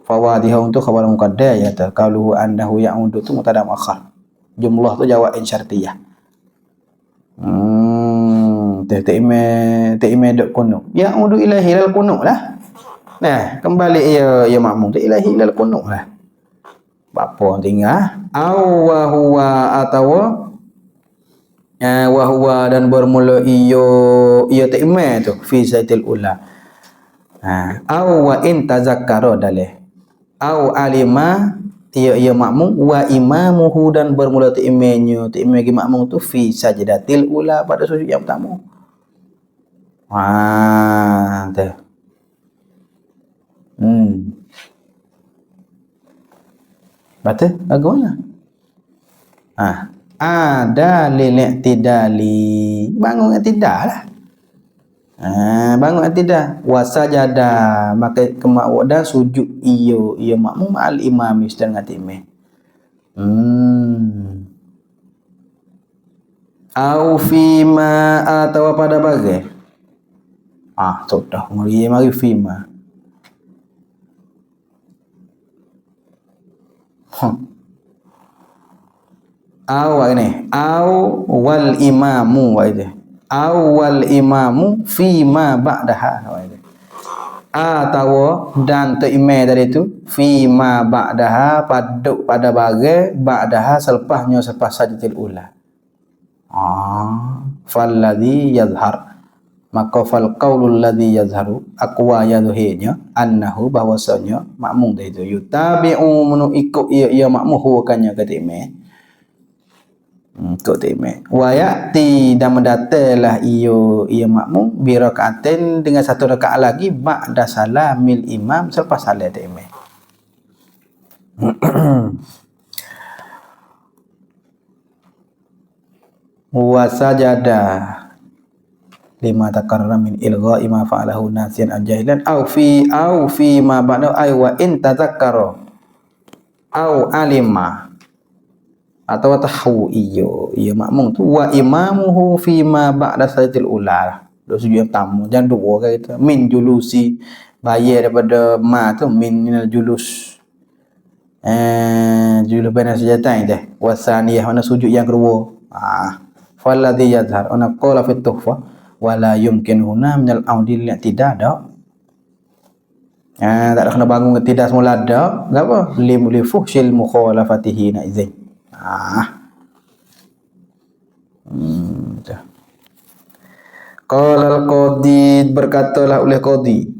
S1: fawadiha, untuk khabar muqaddar ya ta qaluhu annahu ya'udu tu mutada muakhar. Jumlah tu jawab in syartiyah. Ta'imai duk kunuk. Ya'udu ilahi lal kunuk lah. Nah, kembali ia makmum tu ilahi lal kunuk lah. Apa tinggal? Aw wa huwa, atau wa huwa dan bermula ia ta'imai tu fi zaitil ula. Aw wa in tazakkara dalih. Aw alima ia makmum wa imamuhu, dan bermula ta'imainya ta'imai makmum tu fi sajdatil ula, pada sujud yang pertama. Tu. Betul? Bagaimana? Ada lil i'tidali, bangun i'tidal lah. Bangun i'tidal wa sajada, maka kemak dan sujud ia makmum al imam sedang ngatimeh. Au fima, atau pada bagai. Sudah mari fima. Au ini, au wal imamu wa itu. Au wal imamu fima ba'daha wa itu. Atau dan ta'imai tadi itu fima ba'daha, pada bagai ba'daha selepasnya, selepas sajdatul ula. Falladhi yazhar, maka fal qaulul ladzi yazharu, aqwa yadhhinya annahu, bahwasanya makmum itu yutabi'u menu ikut ia makmum huwakannya kata imam ikut imam, wa ya'ti, dan mendatanglah ia makmum bi rakaatin, dengan satu rakaat lagi ba'da salamil imam, selepas salat imam. Wa sajada lima takarrara min ilgha'i ma fa'alahu nasiyan ajahilan au fi ma ba'da ay wa in tazakkara au alima, atau tahu ia makmum tu wa imamuhu fi ma ba'da sajdatil ula, dua sujud yang pertama, jangan dua kan kita min julusi, bayar daripada ma tu minal julus, julus baina sajatain dah, wasaniyah, mana sujud yang kedua. Falladhi yazhar ana qala fi tuhfa wala yumkin huna minal audil i'tidal dak. Tak ada kena bangun tidak semula dak. Apa? Li fuhsyil mukhalafatihi na izin. Qala al-qadi, berkatalah oleh qadi,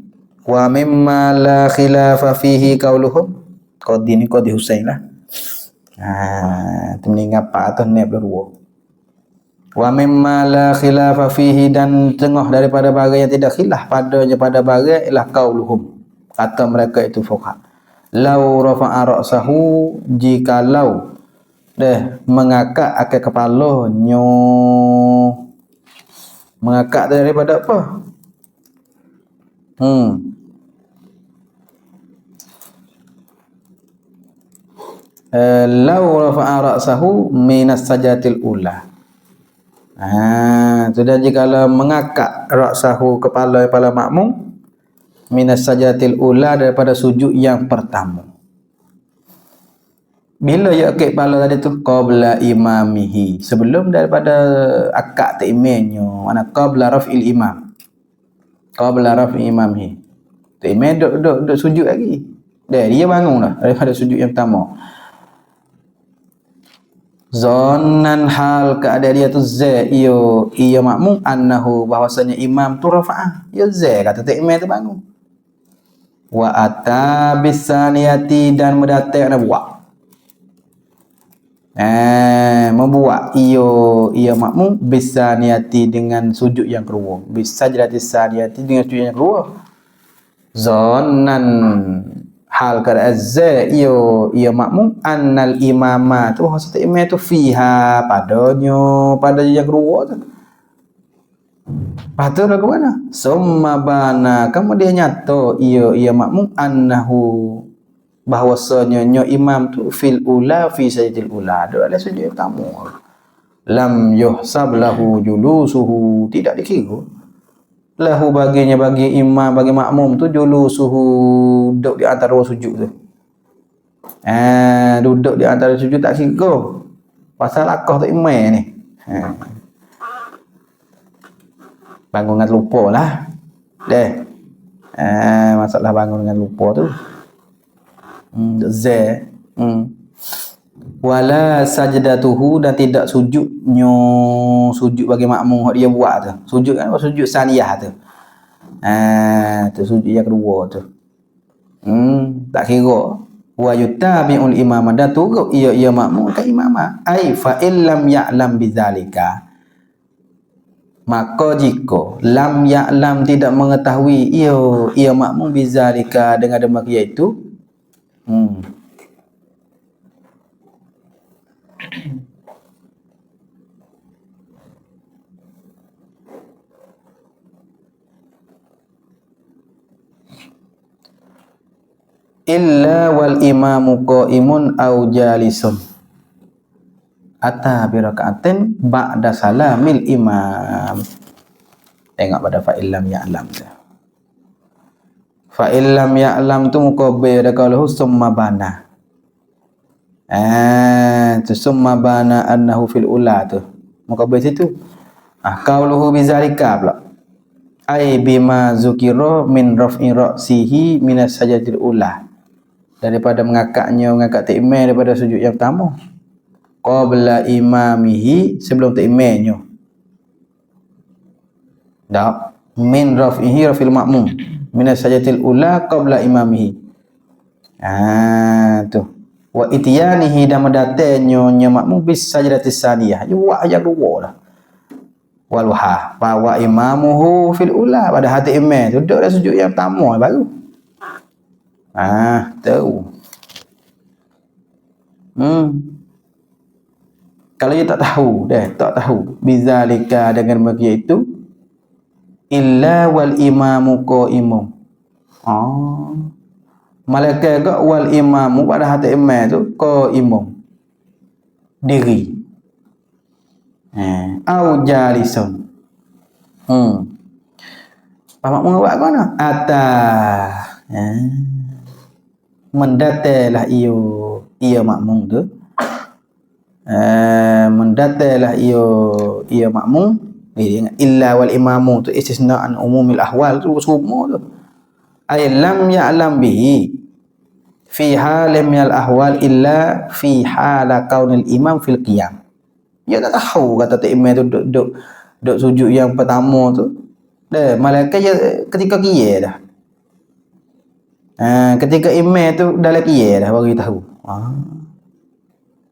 S1: wa mimma la khilafa fihi qauluhum. Qadi ni qadi Husain lah. Tu meninggal apa atau ni berdua. Wa mimma la khilafa fihi, dan tengah daripada barang yang tidak khilaf padanya pada barang ialah qauluhum, kata mereka itu fuqaha. Lau rafa'a ra'sahu, jikalau mengakak akan kepalanya. Mengakak tu daripada apa? Lau rafa'a ra'sahu minas sajatil ula. Tu dan jikalau mengakak ra'sahu kepala makmum minas sajatil ula daripada sujud yang pertama. Bila ya akik kepala tadi tu qabla imamihi, sebelum daripada akak imamnya, mana qabla raf'il imam. Qabla raf'il imamihi. Imam duk sujud lagi. Dia bangun dah daripada sujud yang pertama. Zonnan hal keadaan dia tu za ia makmum annahu bahwasanya imam tu rafa'ah. Ya za kata imam tu bangun. Wa ata bisaniyati dan mendatang nak buat. Membuat ia makmum bisa niati dengan sujud yang kedua, bisa jadi saniyati dengan sujud yang kedua. Zonnan hal keadaan ia makmum annal imama tu maksud imam tu fiha pada yang kedua tu. Patut ke mana? Summa bana kemudian nyata ia makmum annahu bahwasanya imam tu fil ula fi sajdil ula adalah sujud yang pertama. Lam yuhsab lahu julusuhu, tidak dikira lahu bagi imam bagi makmum tu julusuhu duduk di antara sujud tu. Duduk di antara sujud tak kira. Pasal akah tu imam ni. Bangun dengan lupa lah. Masalah bangun dengan lupa tu. Wala sajdatuhu dan tidak sujudnya sujud bagi makmum hak dia buat tu. Sujud kan sujud saniyah tu. Tu sujud yang kedua tu. Tak kira. Wa yutabi'ul imam dan turut ia makmum ke imamah. Ai fa illam ya'lam bidzalika. Maka jika lam ya'lam tidak mengetahui ia makmum bidzalika dengan demikian itu illa wal imamu qa'imun aw jalisun ata bi raka'atin ba'da salamil imam. Tengok pada fa illam ya'lam tu. Fa illam ya'lam tu muqabbil ada kalau summa bana. Tu summa bana annahu fil ula tu. Muqabbil situ. Qauluhu bizalika pula. Ai bima zukira min raf'i ra'sihi minas sajdatil ula. Daripada mengangkat imam daripada sujud yang pertama. Qabla imamihi sebelum imamnya. Dak min raf'ihi raf'il makmum minas sajdatil ula qabla imamihi. Tu. Wa ityanihi dan mendatangnya makmum bis sajdatis saniyah. Dia buat yang dua dah. Walha wa imamuhu fil ula pada hati imam duduk dah sujud yang pertama baru. Tahu. Kalau dia tak tahu bizalika dengan begitu illa wal imamu qaimun. Malaikat gak wal imamu pada hati imam tu qaimun. Diri. Au jalisun. Pak makmum buat mana? Mendatalah ia makmum tu. Mendatalah ia makmum. Illa wal imamu tu istisna'an umumil ahwal tu semua tu. Ay lam ya'lam bihi fi halin minal ahwal illa fi hala kaunil imam fil qiyam. Dia tak tahu kata imam tu duduk sujud yang pertama tu. Malaikat je ketika qiyam dah. Ketika imam tu dalam qiyam dah bagi tahu.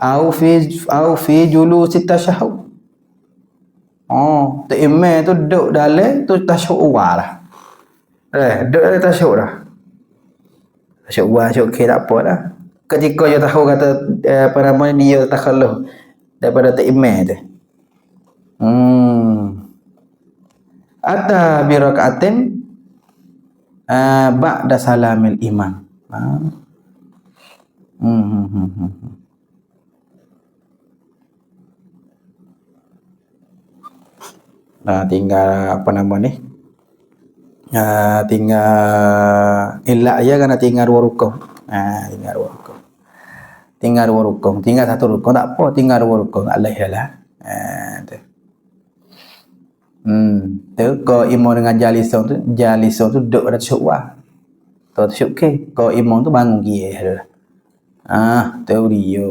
S1: Au fi julusit tasyahhud. Imam tu duduk dalam tu tasyahhud awal lah. Duduk dalam tasyahhud dah. Tasyahhud awal tasyahhud tak apa lah. ketika dia tahu kata apa namanya dia takhalluh daripada takimah tu. Ata bi rakaatin ba'da salamil imam. Nah, tinggal apa nama ni? Tinggal ilak ya kan tinggal 2 rukun. Tinggal 2 rukun. Tinggal 2 rukun. Tinggal 1 rukun tak apa, tinggal 2 rukun. Alaihilah. Tu. Tu ko imam dengan jalisah tu duduk pada syukwah. Tu syuk ke. Ko imam tu bangun dia dah. Tu dia.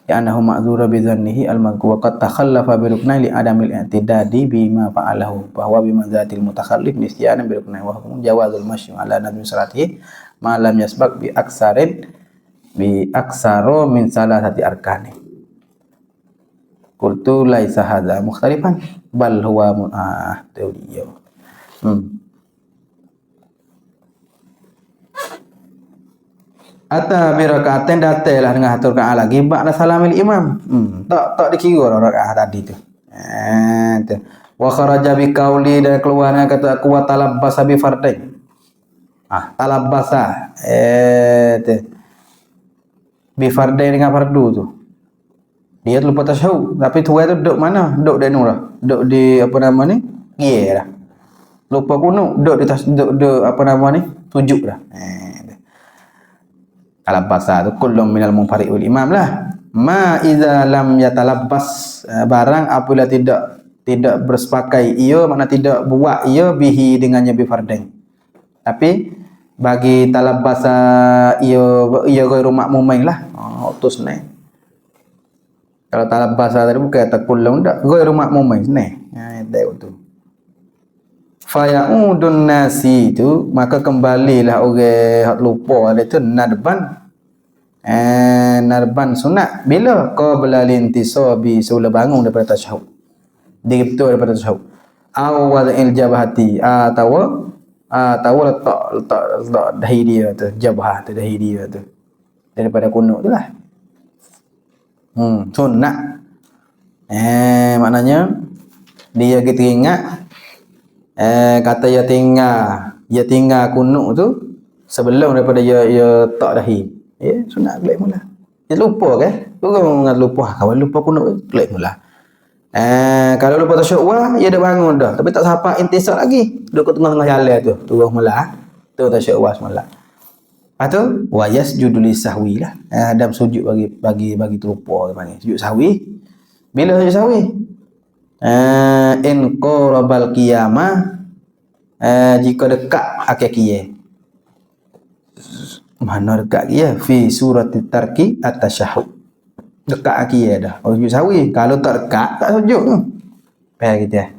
S1: Ya annahu ma'dzura bi dhannihi al-madhkur wa qad takhallafa bi ruknai li adamil i'tidadi bima fa'alahu bahwa bi manzatil mutakhallif nisyana bi ruknai wa hukum jawazul mashy ala nadmi salatihi ma lam yasbaq bi aksaro min salasati arkani. Qultu laisa hadza mukhtalifan bal huwa tawliyo. Ata bi rakaatin datailah dengan satu rakaat lagi ba'da salamil imam. Tak dikira rakaat tadi tu. Tu. Wa kharaja bi qauli dan keluarnya kata aku wa talabbasa bi fardain. Talabbasa tu. Bi fardain dengan fardu tu. Dia lupa tasyahud, tapi tuai tu duduk mana? Duduk di nurah. Duduk di apa nama ni? Dah. Lupa kunut, duduk di apa nama ni? Tujuk dah. Talabbasa tu kullum minal munfarid wal imam lah. Ma iza lam yatalabbas, barang apabila tidak bersepakai ia, makna tidak buat ia bihi dengannya bi fardain. Tapi bagi talabbasa ia ghairu ma'mumain lah. Utus ni. Kalau talabbasa tadi bukan kata kullum dak, ghairu ma'mumain ni. Dah tu. Faya'udun nasi itu, maka kembalilah orang hak lupa ada tu nadban. Nadban sunat bila qabla lintisabi sebelum bangun daripada tasyahud. Dia betul daripada tasyahud. Awal iljabhati atau letak dahi dia tu, jabhah tu dahi dia tu. Daripada kunut tu lah. Sunat. Maknanya dia kita ingat kata dia tinggal kunut tu sebelum daripada dia tak dahi. Sunat balik mula. Dia lupa kan? Orang lupa. Kalau lupa kunut balik mula. Kalau lupa tasyahud dia dah bangun dah, tapi tak sampai intisab lagi. Duduk kat tengah-tengah jalan tu, turun mula. Tu tasyahud semula. Lepas tu wa yasjudu lisahwi lah. Adam sujud bagi terlupa dia panggil. Sujud sahwi. Bila sujud sahwi? In qarabal qiyamah, jika dekat akhir qiyam. Mana dekat dia? Fi suratit tarki at-tasyahud. Dekat akhir dah. Sujud sahwi. Kalau tak dekat, tak sujud tu. Faham kita?